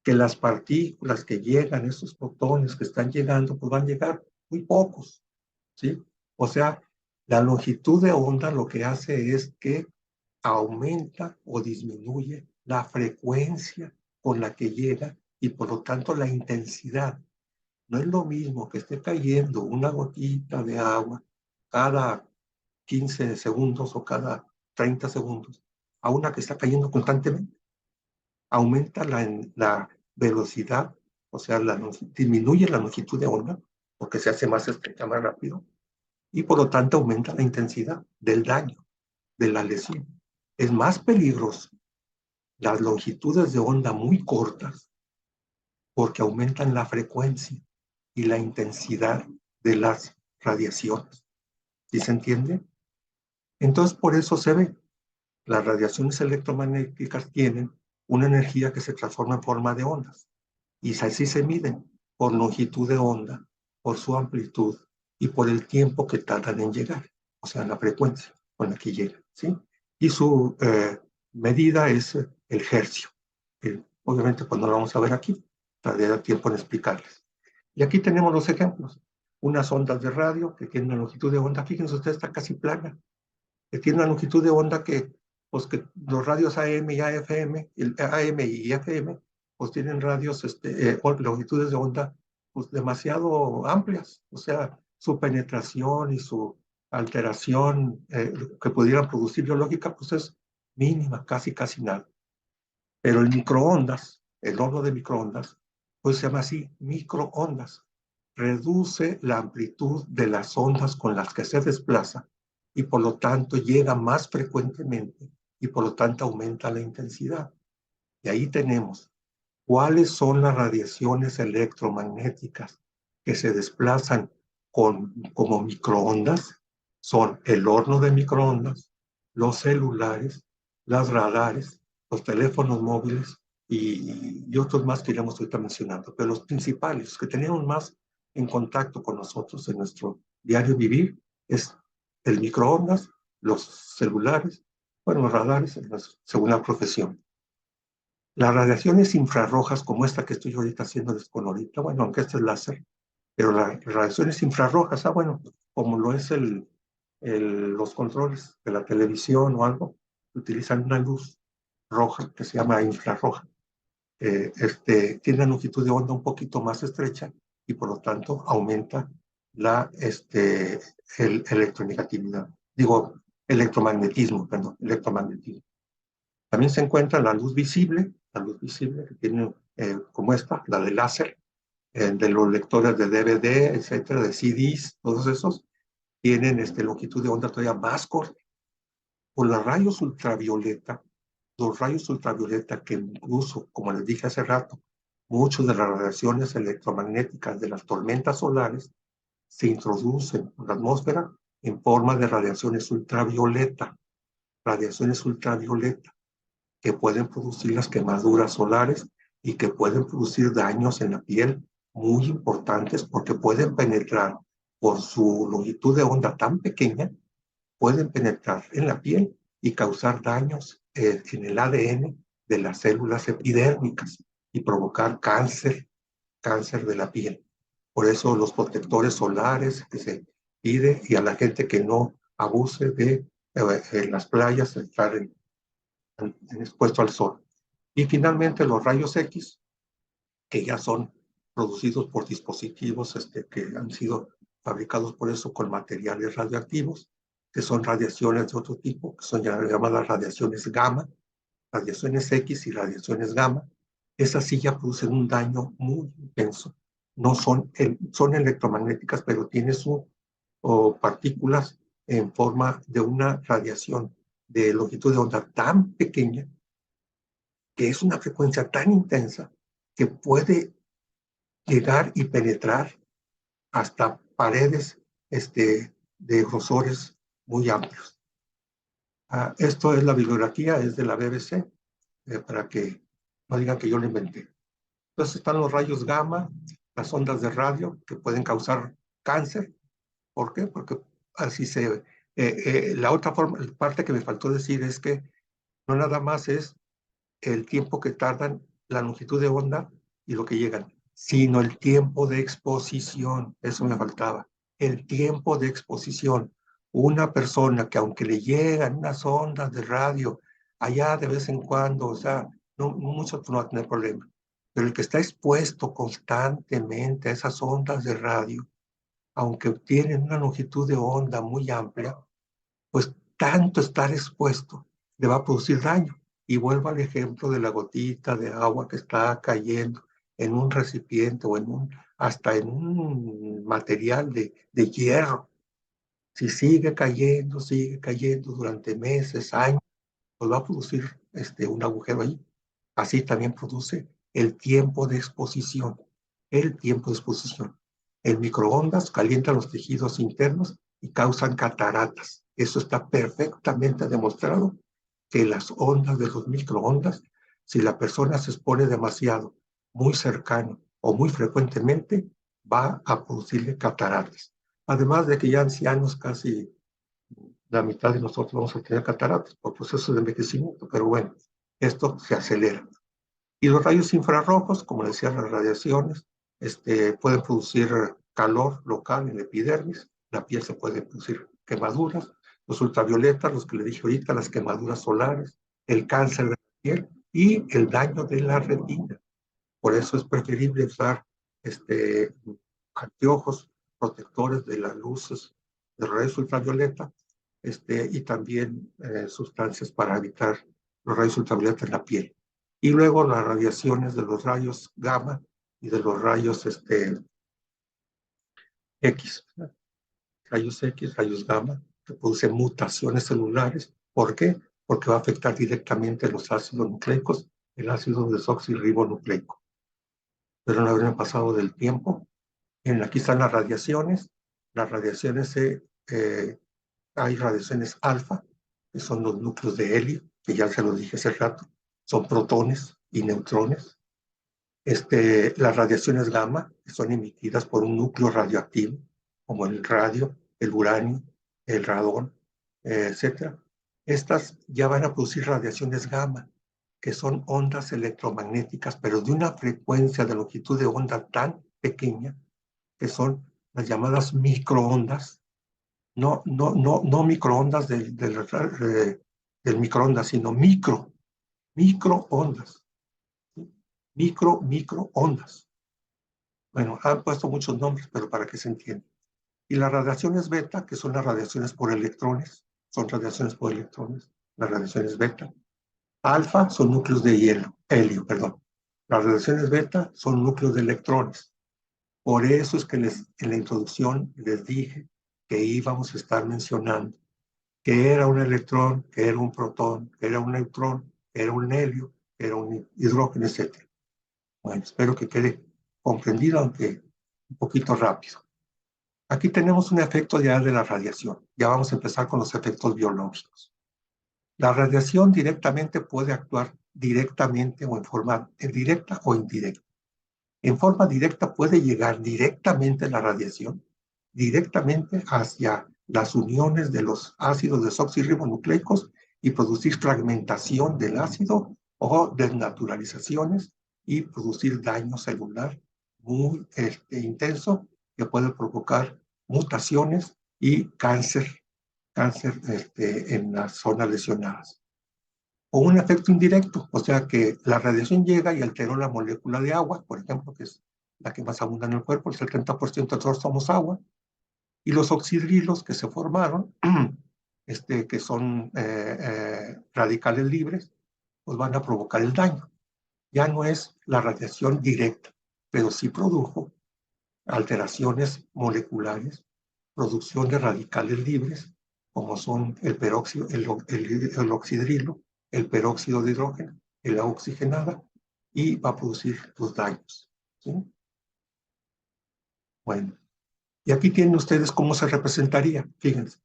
que las partículas que llegan, esos fotones que están llegando, pues van a llegar muy pocos, ¿sí? O sea, la longitud de onda lo que hace es que aumenta o disminuye la frecuencia con la que llega y por lo tanto la intensidad. No es lo mismo que esté cayendo una gotita de agua cada 15 segundos o cada 30 segundos a una que está cayendo constantemente. Aumenta la velocidad, o sea, disminuye la longitud de onda porque se hace más estrecha, más rápido, y por lo tanto aumenta la intensidad del daño, de la lesión. Es más peligroso las longitudes de onda muy cortas porque aumentan la frecuencia y la intensidad de las radiaciones. ¿Sí se entiende? Entonces, por eso se ve, las radiaciones electromagnéticas tienen una energía que se transforma en forma de ondas. Y así se miden por longitud de onda, por su amplitud y por el tiempo que tardan en llegar, o sea, la frecuencia con la que llegan, ¿sí? Y su medida es el hercio. Obviamente, pues no lo vamos a ver aquí, todavía tiempo en explicarles. Y aquí tenemos los ejemplos. Unas ondas de radio que tienen una longitud de onda, fíjense ustedes, está casi plana, que tiene una longitud de onda pues que los radios AM y AFM, el AM y FM, pues tienen radios, longitudes de onda, pues demasiado amplias. O sea, su penetración y su alteración que pudieran producir biológica, pues es mínima, casi nada. Pero el microondas, el horno de microondas, pues se llama así, microondas. Reduce la amplitud de las ondas con las que se desplaza y por lo tanto llega más frecuentemente y por lo tanto aumenta la intensidad. Y ahí tenemos cuáles son las radiaciones electromagnéticas que se desplazan como microondas. Son el horno de microondas, los celulares, las radares, los teléfonos móviles y otros más que iremos ahorita mencionando. Pero los principales, los que tenemos más en contacto con nosotros en nuestro diario vivir, es el microondas, los celulares, bueno, los radares, según la profesión. Las radiaciones infrarrojas, como esta que estoy ahorita haciéndoles con ahorita, bueno, aunque este es láser, pero las radiaciones infrarrojas, bueno, como lo es los controles de la televisión o algo, utilizan una luz roja que se llama infrarroja. Tiene una longitud de onda un poquito más estrecha y por lo tanto aumenta el electronegatividad. Digo, electromagnetismo, perdón, electromagnetismo. También se encuentra la luz visible que tiene como esta, la de láser, de los lectores de DVD, etcétera, de CDs, todos esos tienen longitud de onda todavía más corta. Por los rayos ultravioleta que incluso, como les dije hace rato, muchas de las radiaciones electromagnéticas de las tormentas solares se introducen en la atmósfera en forma de radiaciones ultravioleta que pueden producir las quemaduras solares y que pueden producir daños en la piel muy importantes porque pueden penetrar por su longitud de onda tan pequeña, pueden penetrar en la piel y causar daños en el ADN de las células epidérmicas y provocar cáncer de la piel. Por eso los protectores solares y a la gente que no abuse de en las playas, estar expuesto al sol. Y finalmente los rayos X, que ya son producidos por dispositivos que han sido fabricados por eso con materiales radioactivos, que son radiaciones de otro tipo, que son llamadas radiaciones gamma, radiaciones X y radiaciones gamma. Esas sí ya producen un daño muy intenso. No son electromagnéticas, pero tienen partículas en forma de una radiación de longitud de onda tan pequeña que es una frecuencia tan intensa que puede llegar y penetrar hasta paredes de grosores muy amplios. Esto es la bibliografía, es de la BBC, para que no digan que yo lo inventé. Entonces están los rayos gamma, las ondas de radio que pueden causar cáncer. ¿Por qué? Porque así la otra parte que me faltó decir es que no nada más es el tiempo que tardan, la longitud de onda y lo que llegan, sino el tiempo de exposición. Eso me faltaba. El tiempo de exposición. Una persona que aunque le llegan unas ondas de radio allá de vez en cuando, o sea, mucho no va a tener problema. Pero el que está expuesto constantemente a esas ondas de radio, aunque tienen una longitud de onda muy amplia, pues tanto estar expuesto le va a producir daño. Y vuelvo al ejemplo de la gotita de agua que está cayendo en un recipiente o hasta en un material de hierro. Si sigue cayendo durante meses, años, pues va a producir un agujero ahí. Así también produce el tiempo de exposición. El tiempo de exposición. El microondas calienta los tejidos internos y causan cataratas. Eso está perfectamente demostrado que las ondas de los microondas, si la persona se expone demasiado, muy cercano o muy frecuentemente, va a producirle cataratas. Además de que ya ancianos, casi la mitad de nosotros vamos a tener cataratas por proceso de envejecimiento, pero bueno, esto se acelera. Y los rayos infrarrojos, como decía, las radiaciones, pueden producir calor local en la epidermis, la piel se puede producir quemaduras, los ultravioletas, los que le dije ahorita, las quemaduras solares, el cáncer de la piel y el daño de la retina. Por eso es preferible usar anteojos protectores de las luces de rayos ultravioleta y también sustancias para evitar los rayos ultravioleta en la piel. Y luego las radiaciones de los rayos gamma y de los rayos X, rayos X, rayos gamma, que producen mutaciones celulares. ¿Por qué? Porque va a afectar directamente los ácidos nucleicos, el ácido desoxirribonucleico. Pero no habrán pasado del tiempo. Aquí están las radiaciones. Las radiaciones, hay radiaciones alfa, que son los núcleos de helio, que ya se los dije hace rato, son protones y neutrones. Las radiaciones gamma, que son emitidas por un núcleo radioactivo, como el radio, el uranio, el radón, etc. Estas ya van a producir radiaciones gamma, que son ondas electromagnéticas, pero de una frecuencia de longitud de onda tan pequeña, que son las llamadas microondas. No microondas del microondas, sino microondas. Microondas. Bueno, han puesto muchos nombres, pero para que se entienda. Y las radiaciones beta, que son las radiaciones por electrones, son radiaciones por electrones, las radiaciones beta. Alfa son núcleos de helio, perdón. Las radiaciones beta son núcleos de electrones. Por eso es que en la introducción les dije que íbamos a estar mencionando que era un electrón, que era un protón, que era un neutrón, que era un helio, que era un hidrógeno, etc. Bueno, espero que quede comprendido, aunque un poquito rápido. Aquí tenemos un efecto ya de la radiación. Ya vamos a empezar con los efectos biológicos. La radiación directamente puede actuar directamente o en forma directa o indirecta. En forma directa puede llegar directamente la radiación, directamente hacia las uniones de los ácidos desoxirribonucleicos y producir fragmentación del ácido o desnaturalizaciones y producir daño celular muy intenso que puede provocar mutaciones y cáncer en las zonas lesionadas. O un efecto indirecto, o sea que la radiación llega y alteró la molécula de agua, por ejemplo, que es la que más abunda en el cuerpo, el 70% de todos somos agua, y los oxidrilos que se formaron, que son radicales libres, pues van a provocar el daño. Ya no es la radiación directa, pero sí produjo alteraciones moleculares, producción de radicales libres, como son el peróxido, el oxidrilo, el peróxido de hidrógeno, el agua oxigenada, y va a producir los daños. ¿Sí? Bueno, y aquí tienen ustedes cómo se representaría, fíjense.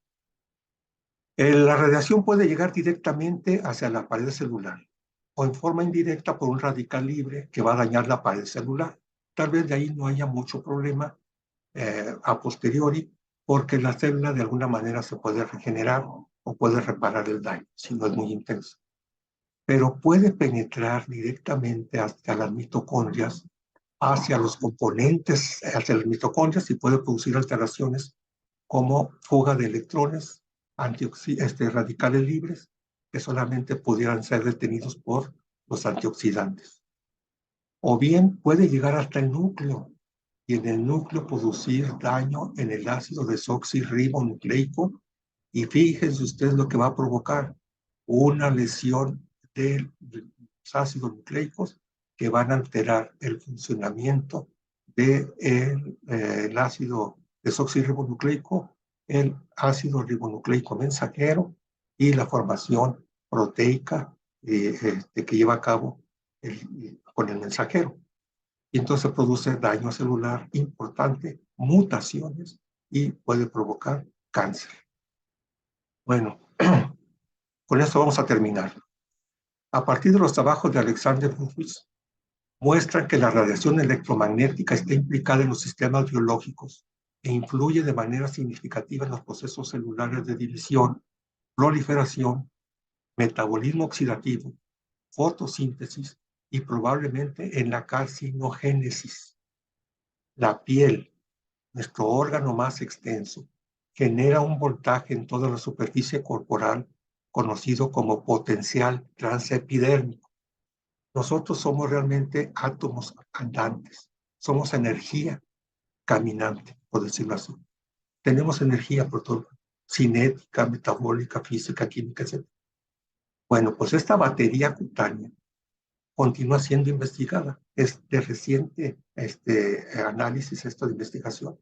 La radiación puede llegar directamente hacia la pared celular o en forma indirecta por un radical libre que va a dañar la pared celular. Tal vez de ahí no haya mucho problema a posteriori, porque la célula de alguna manera se puede regenerar o puede reparar el daño, si no es muy intenso. Pero puede penetrar directamente hacia las mitocondrias, hacia los componentes, hacia las mitocondrias, y puede producir alteraciones como fuga de electrones, radicales libres, que solamente pudieran ser detenidos por los antioxidantes. O bien puede llegar hasta el núcleo, y en el núcleo producir daño en el ácido desoxirribonucleico, y fíjense ustedes lo que va a provocar, una lesión de los ácidos nucleicos que van a alterar el funcionamiento del el ácido desoxirribonucleico, el ácido ribonucleico mensajero y la formación proteica que lleva a cabo con el mensajero. Y entonces produce daño celular importante, mutaciones y puede provocar cáncer. Bueno, con esto vamos a terminar. A partir de los trabajos de Alexander Hurwitz, muestran que la radiación electromagnética está implicada en los sistemas biológicos e influye de manera significativa en los procesos celulares de división, proliferación, metabolismo oxidativo, fotosíntesis y probablemente en la carcinogénesis. La piel, nuestro órgano más extenso, genera un voltaje en toda la superficie corporal conocido como potencial transepidérmico. Nosotros somos realmente átomos andantes, somos energía caminante, por decirlo así. Tenemos energía por todo, cinética, metabólica, física, química, etc. Bueno, pues esta batería cutánea continúa siendo investigada. Es de reciente análisis esto de investigación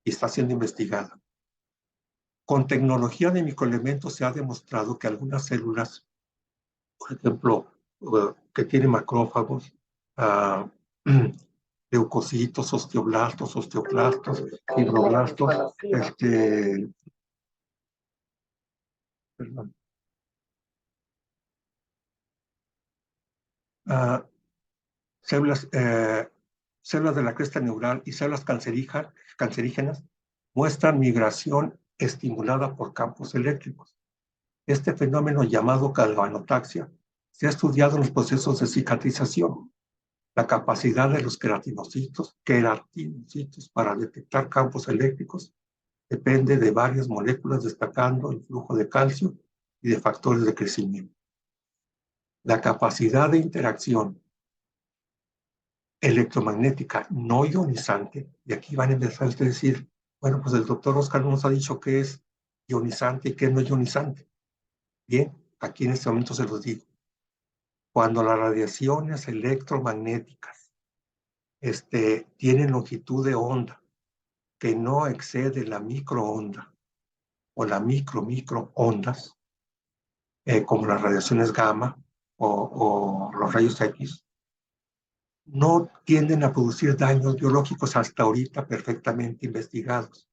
y está siendo investigada. Con tecnología de microelementos se ha demostrado que algunas células, por ejemplo, que tienen macrófagos, leucocitos, osteoblastos, osteoclastos, fibroblastos, perdón, células, células de la cresta neural y células cancerígenas muestran migración estimulada por campos eléctricos. Este fenómeno llamado galvanotaxia se ha estudiado en los procesos de cicatrización. La capacidad de los queratinocitos para detectar campos eléctricos depende de varias moléculas, destacando el flujo de calcio y de factores de crecimiento. La capacidad de interacción electromagnética no ionizante, y aquí van a empezar a decir, bueno, pues el doctor Oscar nos ha dicho que es ionizante y que no es ionizante. Bien, aquí en este momento se los digo. Cuando las radiaciones electromagnéticas tienen longitud de onda que no excede la microonda o la microondas, como las radiaciones gamma o los rayos X, no tienden a producir daños biológicos hasta ahorita perfectamente investigados.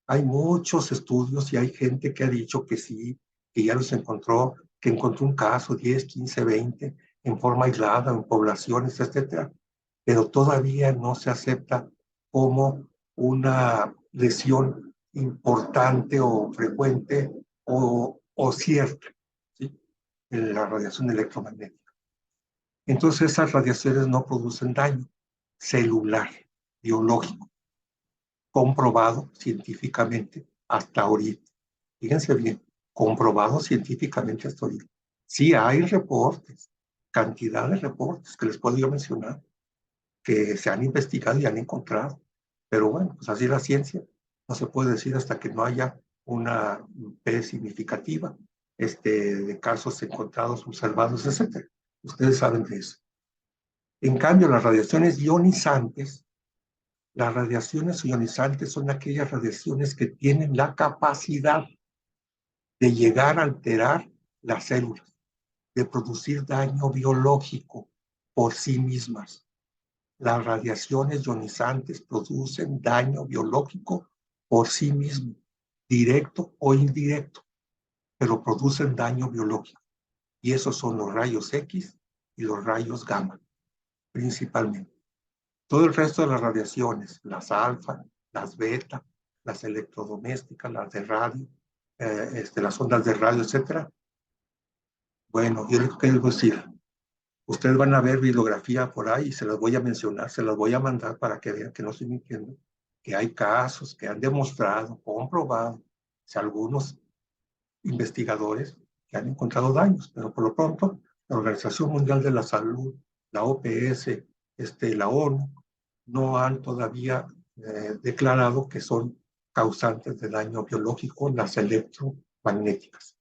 Hay muchos estudios y hay gente que ha dicho que sí, que ya los encontró, que encontró un caso, 10, 15, 20, en forma aislada, en poblaciones, etcétera, pero todavía no se acepta como una lesión importante o frecuente o cierta, ¿sí? En la radiación electromagnética. Entonces esas radiaciones no producen daño celular, biológico, comprobado científicamente hasta ahorita. Fíjense bien, comprobado científicamente hasta ahorita. Sí hay reportes, cantidad de reportes que les puedo yo mencionar, que se han investigado y han encontrado. Pero bueno, pues así es la ciencia. No se puede decir hasta que no haya una P significativa de casos encontrados, observados, etcétera. Ustedes saben de eso. En cambio, las radiaciones ionizantes son aquellas radiaciones que tienen la capacidad de llegar a alterar las células, de producir daño biológico por sí mismas. Las radiaciones ionizantes producen daño biológico por sí mismo, directo o indirecto, pero producen daño biológico. Y esos son los rayos X y los rayos gamma, principalmente. Todo el resto de las radiaciones, las alfa, las beta, las electrodomésticas, las de radio, las ondas de radio, etcétera. Bueno, yo lo que les voy a decir, ustedes van a ver bibliografía por ahí y se las voy a mencionar, se las voy a mandar para que vean que no estoy mintiendo, que hay casos que han demostrado, comprobado, si algunos investigadores que han encontrado daños, pero por lo pronto la Organización Mundial de la Salud, la OPS, la ONU, no han todavía declarado que son causantes de daño biológico las electromagnéticas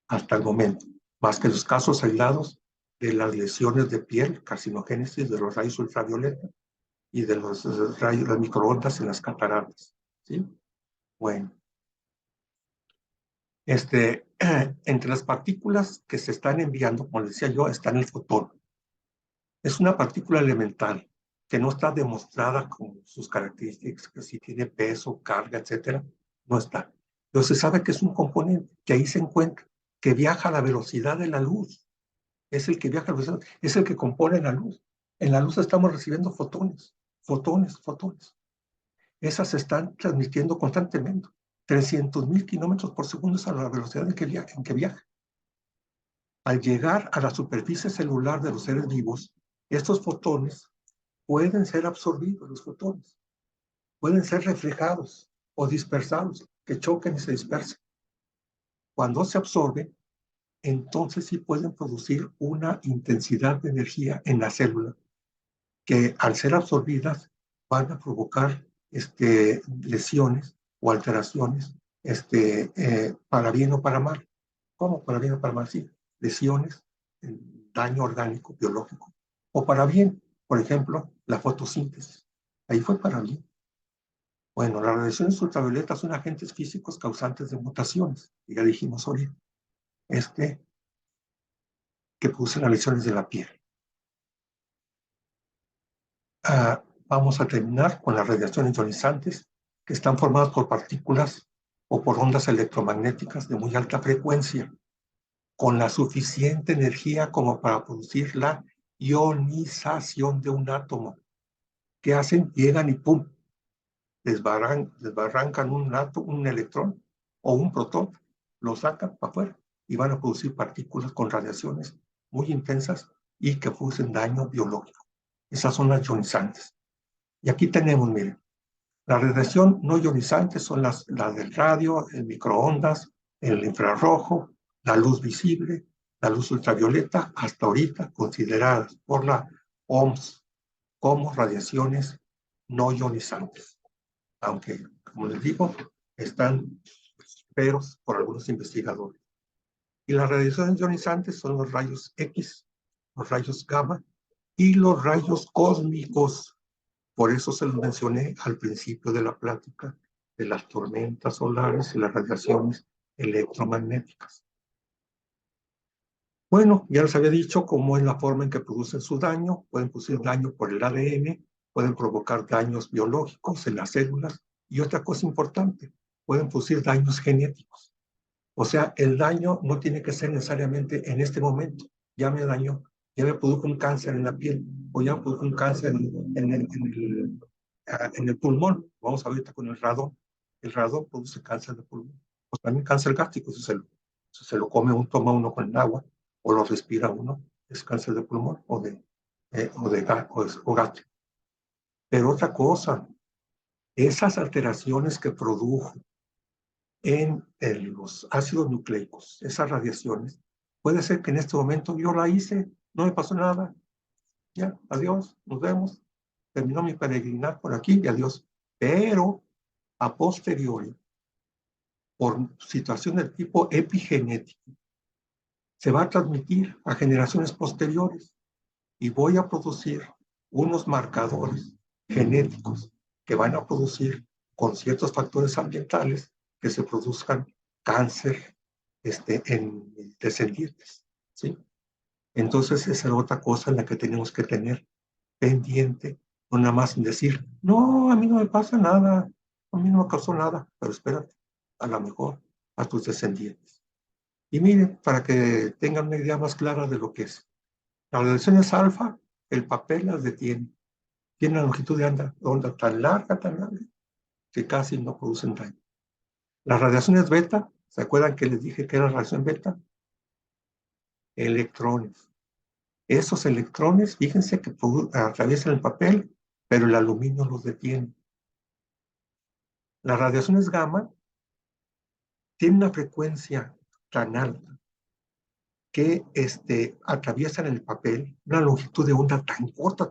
hasta el momento, más que los casos aislados de las lesiones de piel, carcinogénesis de los rayos ultravioleta y de los rayos, las microondas en las cataratas. ¿Sí? Bueno, entre las partículas que se están enviando, como les decía yo, está el fotón. Es una partícula elemental que no está demostrada con sus características, que si tiene peso, carga, etcétera, no está. Pero se sabe que es un componente, que ahí se encuentra, que viaja a la velocidad de la luz. Es el que viaja a la velocidad, es el que compone la luz. En la luz estamos recibiendo fotones, fotones, fotones. Esas se están transmitiendo constantemente. 300,000 kilómetros por segundo es a la velocidad en que viaja. Al llegar a la superficie celular de los seres vivos, estos fotones pueden ser absorbidos, los fotones, pueden ser reflejados o dispersados, que choquen y se dispersen. Cuando se absorben, entonces sí pueden producir una intensidad de energía en la célula, que al ser absorbidas van a provocar lesiones o alteraciones para bien o para mal. ¿Cómo? Para bien o para mal, sí. Lesiones, daño orgánico, biológico. O para bien, por ejemplo, la fotosíntesis. Ahí fue para bien. Bueno, las radiaciones ultravioletas son agentes físicos causantes de mutaciones, que ya dijimos ahorita, que producen las lesiones de la piel. Vamos a terminar con las radiaciones ionizantes, que están formadas por partículas o por ondas electromagnéticas de muy alta frecuencia, con la suficiente energía como para producir la ionización de un átomo. ¿Qué hacen? Llegan y ¡pum! Desbarrancan un electrón o un protón, lo sacan para afuera y van a producir partículas con radiaciones muy intensas y que producen daño biológico. Esas son las ionizantes. Y aquí tenemos, miren, la radiación no ionizante son las del radio, el microondas, el infrarrojo, la luz visible, la luz ultravioleta, hasta ahorita consideradas por la OMS como radiaciones no ionizantes. Aunque, como les digo, están peros por algunos investigadores. Y las radiaciones ionizantes son los rayos X, los rayos gamma y los rayos cósmicos. Por eso se los mencioné al principio de la plática de las tormentas solares y las radiaciones electromagnéticas. Bueno, ya les había dicho cómo es la forma en que producen su daño. Pueden producir daño por el ADN, pueden provocar daños biológicos en las células y otra cosa importante, pueden producir daños genéticos. O sea, el daño no tiene que ser necesariamente en este momento. Ya me dañó, ya me produjo un cáncer en la piel o ya me produjo un cáncer en el pulmón. Vamos ahorita con el radón. El radón produce cáncer de pulmón. O también cáncer gástrico, si se lo come toma uno con el agua o lo respira uno, es cáncer de pulmón o gástrico. Pero otra cosa, esas alteraciones que produjo en los ácidos nucleicos, esas radiaciones, puede ser que en este momento yo la hice, no me pasó nada, ya, adiós, nos vemos, terminó mi peregrinar por aquí y adiós. Pero a posteriori, por situación del tipo epigenético, se va a transmitir a generaciones posteriores y voy a producir unos marcadores genéticos que van a producir con ciertos factores ambientales que se produzcan cáncer en descendientes, ¿sí? Entonces esa es otra cosa en la que tenemos que tener pendiente, no nada más decir, no, a mí no me pasa nada, a mí no me causó nada, pero espérate, a lo mejor a tus descendientes. Y miren, para que tengan una idea más clara de lo que es. Las radiaciones alfa, el papel las detiene. Tiene una longitud de onda tan larga, que casi no producen daño. Las radiaciones beta, ¿se acuerdan que les dije que era radiación beta? Electrones. Esos electrones, fíjense que atraviesan el papel, pero el aluminio los detiene. Las radiaciones gamma tienen una frecuencia tan alta que atraviesan el papel, una longitud de onda tan corta,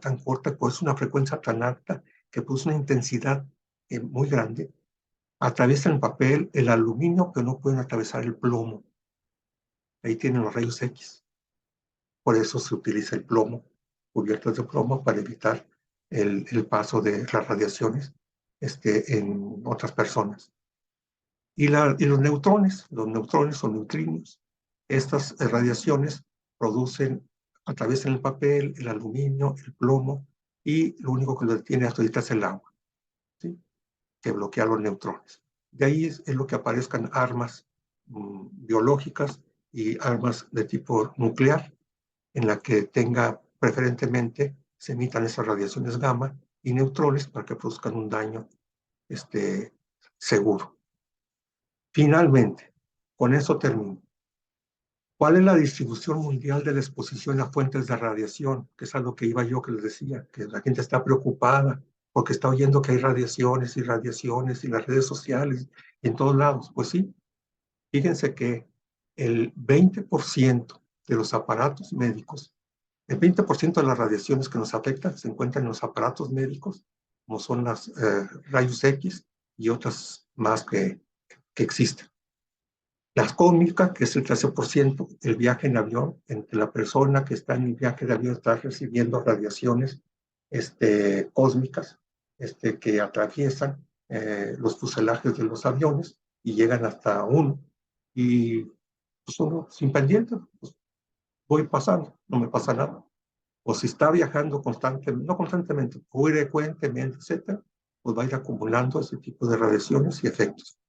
pues una frecuencia tan alta que produce una intensidad muy grande, atraviesan el papel, el aluminio, pero no pueden atravesar el plomo. Ahí tienen los rayos X. Por eso se utiliza el plomo, cubiertos de plomo, para evitar el paso de las radiaciones en otras personas. Y los neutrones o neutrinos, estas radiaciones producen, atraviesan el papel, el aluminio, el plomo, y lo único que lo detiene hasta ahorita es el agua, ¿sí? Que bloquea los neutrones. De ahí es lo que aparezcan armas biológicas y armas de tipo nuclear, en la que tenga preferentemente, se emitan esas radiaciones gamma y neutrones para que produzcan un daño seguro. Finalmente, con eso termino. ¿Cuál es la distribución mundial de la exposición a fuentes de radiación? Que es a lo que iba yo, que les decía, que la gente está preocupada porque está oyendo que hay radiaciones y radiaciones y las redes sociales y en todos lados. Pues sí, fíjense que el 20% de los aparatos médicos, el 20% de las radiaciones que nos afectan se encuentran en los aparatos médicos, como son las rayos X y otras más que existen. Las cósmicas, que es el 13%, el viaje en avión, entre la persona que está en el viaje de avión está recibiendo radiaciones cósmicas que atraviesan los fuselajes de los aviones y llegan hasta uno. Y pues uno, sin pendiente, pues voy pasando, no me pasa nada. O si está viajando constantemente, no constantemente, frecuentemente, etcétera, pues va a ir acumulando ese tipo de radiaciones y efectos.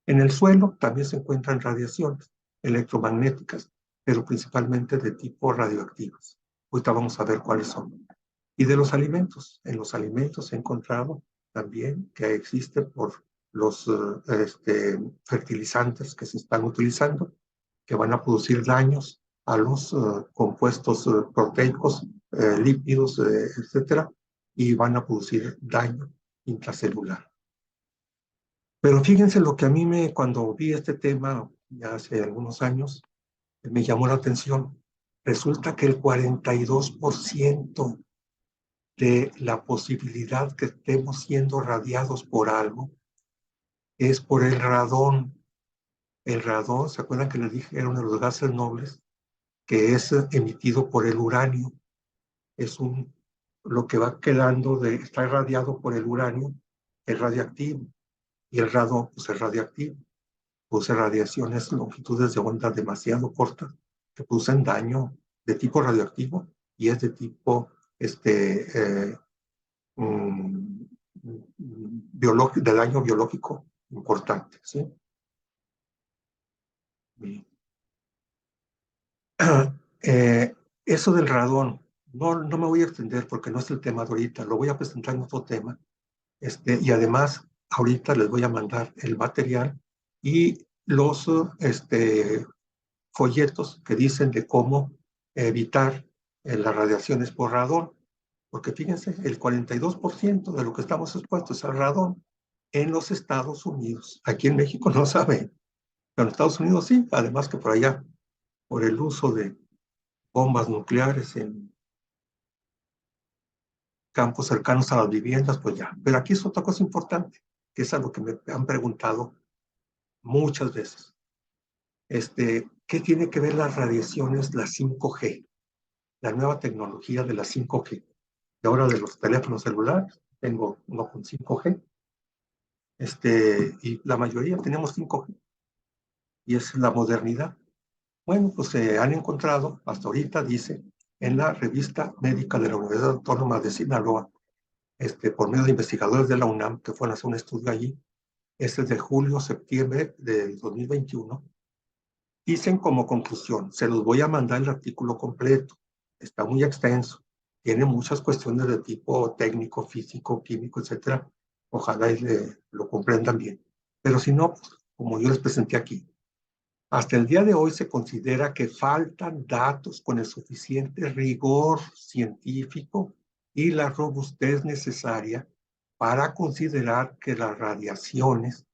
En el suelo también se encuentran radiaciones electromagnéticas, pero principalmente de tipo radioactivas. Ahorita vamos a ver cuáles son. Y de los alimentos. En los alimentos he encontrado también que existe por los fertilizantes que se están utilizando, que van a producir daños a los compuestos proteicos, lípidos, etcétera, y van a producir daño intracelular. Pero fíjense lo que a mí cuando vi este tema ya hace algunos años, me llamó la atención. Resulta que el 42% de la posibilidad que estemos siendo radiados por algo es por el radón. El radón, ¿se acuerdan que les dije? Era uno de los gases nobles que es emitido por el uranio. Es lo que va quedando está irradiado por el uranio, es radiactivo. Y el radón, pues es radiactivo. Produce radiaciones, longitudes de onda demasiado cortas, que producen daño de tipo radioactivo y es de tipo de daño biológico importante, ¿sí? Eso del radón, no me voy a extender porque no es el tema de ahorita, lo voy a presentar en otro tema. Y además, ahorita les voy a mandar el material y los folletos que dicen de cómo evitar las radiaciones por radón. Porque fíjense, el 42% de lo que estamos expuestos es al radón. en los Estados Unidos. Aquí en México no saben, pero en Estados Unidos sí, además que por allá, por el uso de bombas nucleares en campos cercanos a las viviendas, pues ya. Pero aquí es otra cosa importante, que es algo que me han preguntado muchas veces. ¿Qué tiene que ver las radiaciones, la 5G, la nueva tecnología de la 5G? Y ahora de los teléfonos celulares, tengo uno con 5G, y la mayoría tenemos 5G, y es la modernidad. Bueno, pues se han encontrado, hasta ahorita dice, en la revista médica de la Universidad Autónoma de Sinaloa, por medio de investigadores de la UNAM que fueron a hacer un estudio allí, este es de julio-septiembre del 2021, dicen como conclusión, se los voy a mandar el artículo completo, está muy extenso, tiene muchas cuestiones de tipo técnico, físico, químico, etcétera, ojalá lo comprendan bien. Pero si no, pues, como yo les presenté aquí, hasta el día de hoy se considera que faltan datos con el suficiente rigor científico y la robustez necesaria para considerar que las radiaciones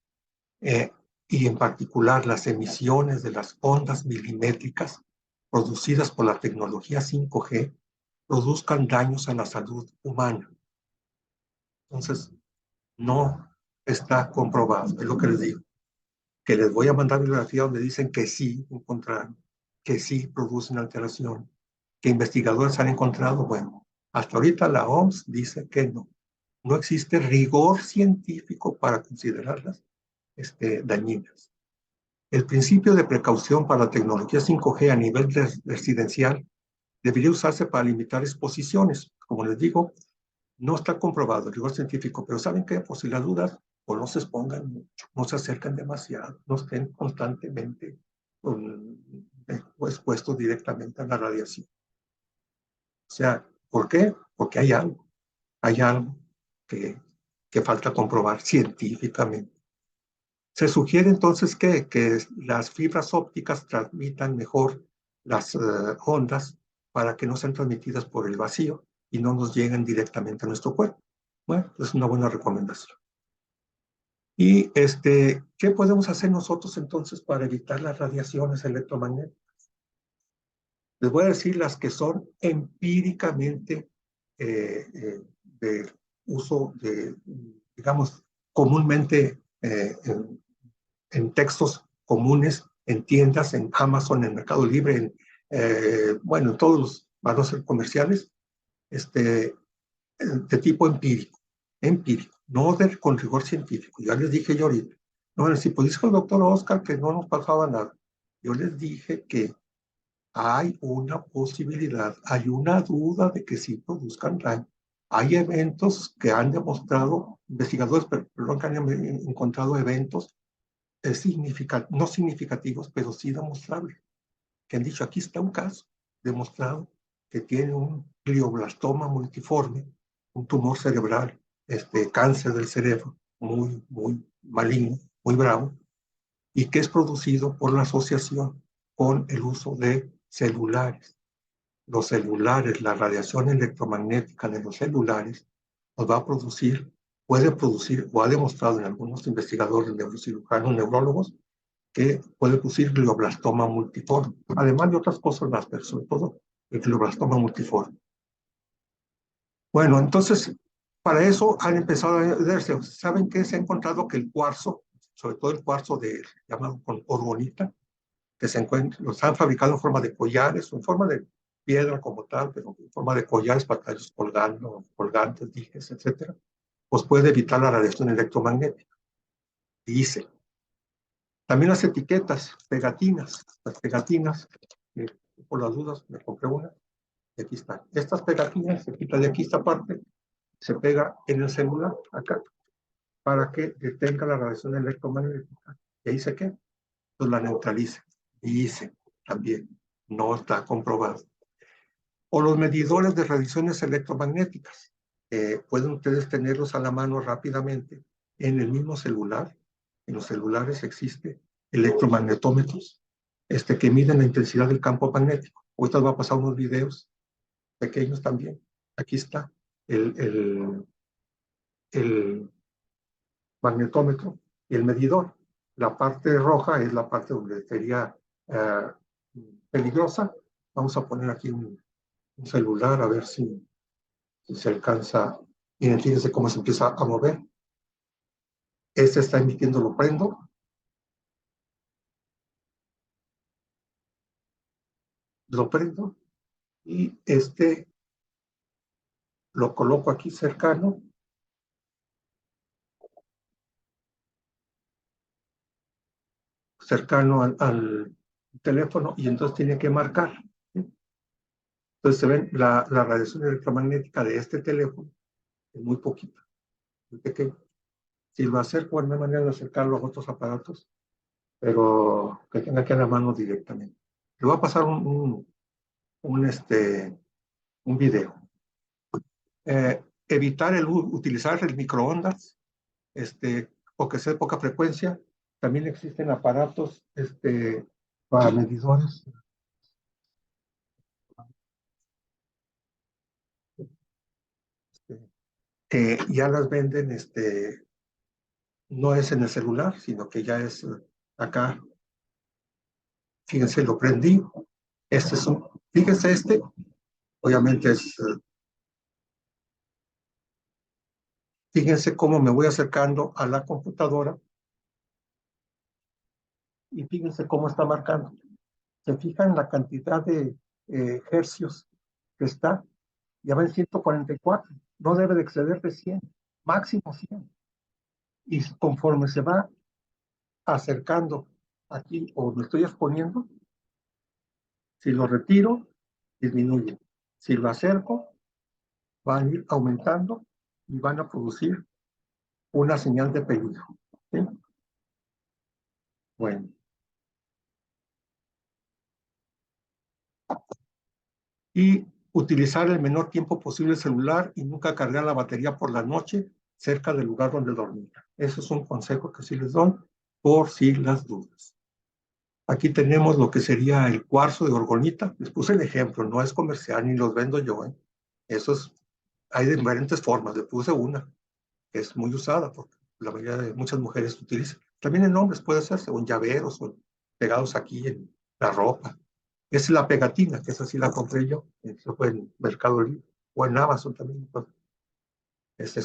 y en particular las emisiones de las ondas milimétricas producidas por la tecnología 5G produzcan daños a la salud humana. Entonces, no está comprobado, es lo que les digo, que les voy a mandar bibliografía donde dicen que sí encontraron, que sí producen alteración, que investigadores han encontrado. Bueno, hasta ahorita la OMS dice que no. No existe rigor científico para considerarlas dañinas. El principio de precaución para la tecnología 5G a nivel residencial debería usarse para limitar exposiciones. Como les digo, no está comprobado el rigor científico, pero ¿saben qué? Por si las dudas, o no se expongan mucho, no se acercan demasiado, no estén constantemente expuestos directamente a la radiación. O sea, ¿por qué? Porque hay algo que falta comprobar científicamente. Se sugiere entonces que las fibras ópticas transmitan mejor las ondas para que no sean transmitidas por el vacío y no nos lleguen directamente a nuestro cuerpo. Bueno, es una buena recomendación. Y ¿qué podemos hacer nosotros entonces para evitar las radiaciones electromagnéticas? Les voy a decir las que son empíricamente de uso digamos, comúnmente en textos comunes, en tiendas, en Amazon, en Mercado Libre, bueno, en todos los valores comerciales, de tipo empírico, no con rigor científico. Ya les dije yo ahorita. No, bueno, si pues dijo el doctor Oscar que no nos pasaba nada. Yo les dije que hay una posibilidad, hay una duda de que sí produzcan daño. Hay eventos que han demostrado, investigadores, perdón, que han encontrado eventos no significativos, pero sí demostrables, que han dicho, aquí está un caso demostrado que tiene un glioblastoma multiforme, un tumor cerebral, cáncer del cerebro, muy maligno, muy bravo, y que es producido por la asociación con el uso de celulares. Los celulares, la radiación electromagnética de los celulares nos va a producir, puede producir, o ha demostrado en algunos investigadores, neurocirujanos, neurólogos, que puede producir glioblastoma multiforme, además de otras cosas más, pero sobre todo el glioblastoma multiforme. Bueno, entonces, para eso han empezado a verse. ¿Saben qué? Se ha encontrado que el cuarzo, sobre todo el cuarzo llamado con orgonita, que se encuentra, los han fabricado en forma de collares o en forma de piedra como tal, pero en forma de collares para tallos colgando, colgantes, dijes, etcétera, pues puede evitar la radiación electromagnética. Dice. También las etiquetas, pegatinas, las pegatinas, por las dudas me compré una, y aquí están. Estas pegatinas, se quita de aquí esta parte, se pega en el celular, acá, para que detenga la radiación electromagnética. Y ahí se queda, pues la neutraliza. Y dice también, no está comprobado. O los medidores de radiaciones electromagnéticas. Pueden ustedes tenerlos a la mano rápidamente en el mismo celular. En los celulares existe electromagnetómetros que miden la intensidad del campo magnético. Ahorita les voy a pasar unos videos pequeños también. Aquí está el magnetómetro y el medidor. La parte roja es la parte donde sería peligrosa. Vamos a poner aquí un celular a ver si se alcanza. Miren, fíjense cómo se empieza a mover. Este está emitiendo, lo prendo. Lo prendo y lo coloco aquí cercano al teléfono y entonces tiene que marcar. ¿Sí? Entonces se ven la radiación electromagnética de este teléfono es muy poquita, muy pequeña. Si lo acerco, no hay manera de acercarlo a otros aparatos, pero que tenga que ir a la mano directamente. Le voy a pasar un video. Evitar utilizar el microondas, o que sea de poca frecuencia. También existen aparatos para medidores que ya las venden, no es en el celular, sino que ya es acá. Fíjense, lo prendí. Fíjense, obviamente fíjense cómo me voy acercando a la computadora y fíjense cómo está marcando. Se fijan la cantidad de hercios que está, ya va en 144, no debe de exceder de 100, máximo 100. Y conforme se va acercando aquí o me estoy exponiendo, si lo retiro, disminuye. Si lo acerco, van a ir aumentando y van a producir una señal de peligro. ¿Sí? Bueno, y utilizar el menor tiempo posible el celular y nunca cargar la batería por la noche cerca del lugar donde dormir. Eso es un consejo que sí les doy por si las dudas. Aquí tenemos lo que sería el cuarzo de orgonita. Les puse el ejemplo, no es comercial ni los vendo yo. Hay de diferentes formas. Le puse una que es muy usada porque la mayoría de muchas mujeres utilizan. También en hombres puede hacerse, o en llaveros, o pegados aquí en la ropa. Es la pegatina, que esa sí la compré yo. Eso fue en Mercado Libre o en Amazon también. Pues,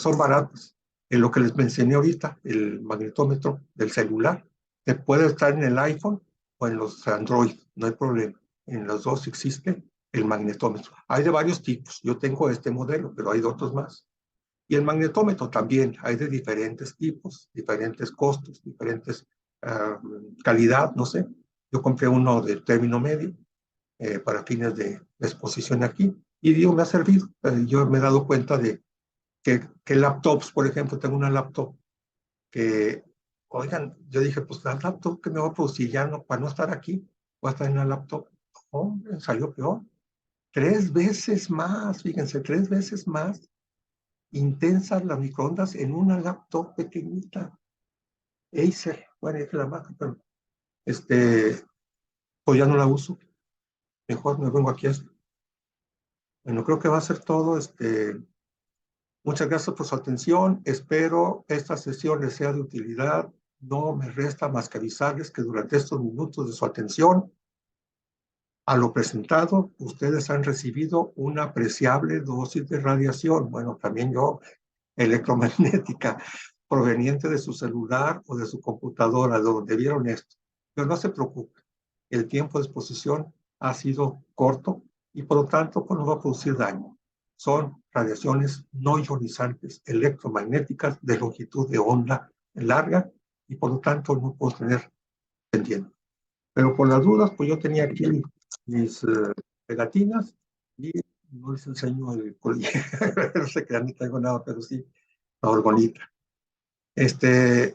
son baratos. En lo que les mencioné ahorita, el magnetómetro del celular, que puede estar en el iPhone o en los Android, no hay problema. En los dos existe el magnetómetro. Hay de varios tipos. Yo tengo este modelo, pero hay de otros más. Y el magnetómetro también, hay de diferentes tipos, diferentes costos, diferentes calidad, no sé. Yo compré uno de término medio para fines de exposición aquí y digo, me ha servido. Yo me he dado cuenta de que laptops, por ejemplo, tengo una laptop que, oigan, yo dije, pues la laptop que me va a producir ya no, para no estar aquí, voy a estar en la laptop. Hombre, salió peor. 3 veces más, fíjense, 3 veces más intensas las microondas en una laptop pequeñita. Acer, bueno, es la marca, pero pues ya no la uso. Mejor me vengo aquí a esto. Bueno, creo que va a ser todo. Muchas gracias por su atención. Espero esta sesión les sea de utilidad. No me resta más que avisarles que durante estos minutos de su atención a lo presentado, ustedes han recibido una apreciable dosis de radiación. Bueno, también yo, electromagnética, proveniente de su celular o de su computadora, de donde vieron esto. Pero no se preocupe, el tiempo de exposición ha sido corto y por lo tanto pues, no va a producir daño. Son radiaciones no ionizantes electromagnéticas de longitud de onda larga y por lo tanto no puedo tener pendiente. Pero por las dudas, pues yo tenía aquí mis pegatinas y no les enseño el colilla. No sé que no traigo nada, pero sí, la orgonita. Se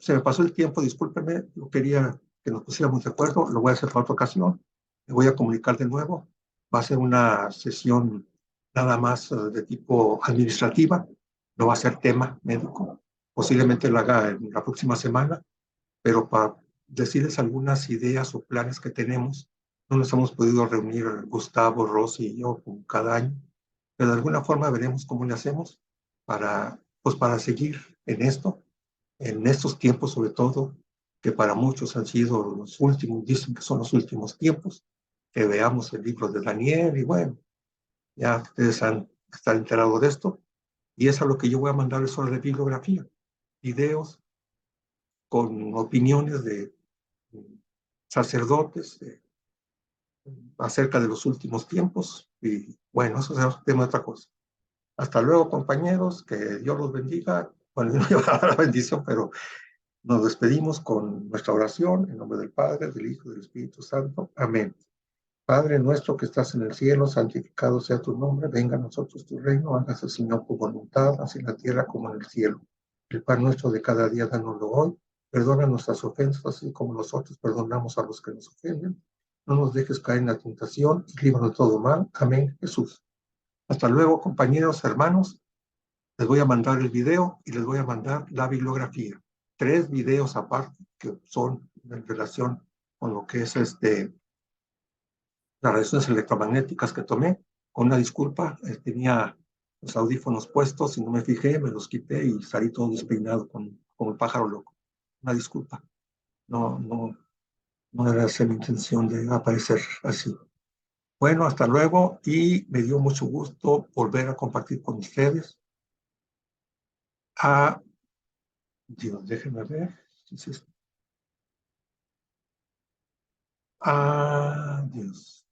me pasó el tiempo, discúlpeme, yo quería que nos pusiéramos de acuerdo, lo voy a hacer para otra ocasión, me voy a comunicar de nuevo, va a ser una sesión nada más de tipo administrativa, no va a ser tema médico, posiblemente lo haga en la próxima semana, pero para decirles algunas ideas o planes que tenemos, no nos hemos podido reunir Gustavo, Rosy y yo como cada año, pero de alguna forma veremos cómo le hacemos para seguir en esto en estos tiempos sobre todo, que para muchos han sido los últimos, dicen que son los últimos tiempos, que veamos el libro de Daniel y bueno, ya ustedes están enterados de esto, y es a lo que yo voy a mandarles sobre de bibliografía, videos con opiniones de sacerdotes acerca de los últimos tiempos, y bueno, eso es un tema de otra cosa. Hasta luego, compañeros, que Dios los bendiga. Bueno, no lleva la bendición, pero nos despedimos con nuestra oración en nombre del Padre, del Hijo y del Espíritu Santo. Amén. Padre nuestro que estás en el cielo, santificado sea tu nombre, venga a nosotros tu reino, hágase Señor tu voluntad, así en la tierra como en el cielo. El pan nuestro de cada día, danoslo hoy, perdona nuestras ofensas, así como nosotros perdonamos a los que nos ofenden. No nos dejes caer en la tentación y líbranos de todo mal. Amén, Jesús. Hasta luego, compañeros, hermanos. Les voy a mandar el video y les voy a mandar la bibliografía. 3 videos aparte que son en relación con lo que es las radiaciones electromagnéticas que tomé. Con una disculpa, tenía los audífonos puestos y no me fijé, me los quité y salí todo despeinado como el pájaro loco. Una disculpa. No era esa mi intención de aparecer así. Bueno, hasta luego y me dio mucho gusto volver a compartir con ustedes. Dios, déjenme ver. Dios.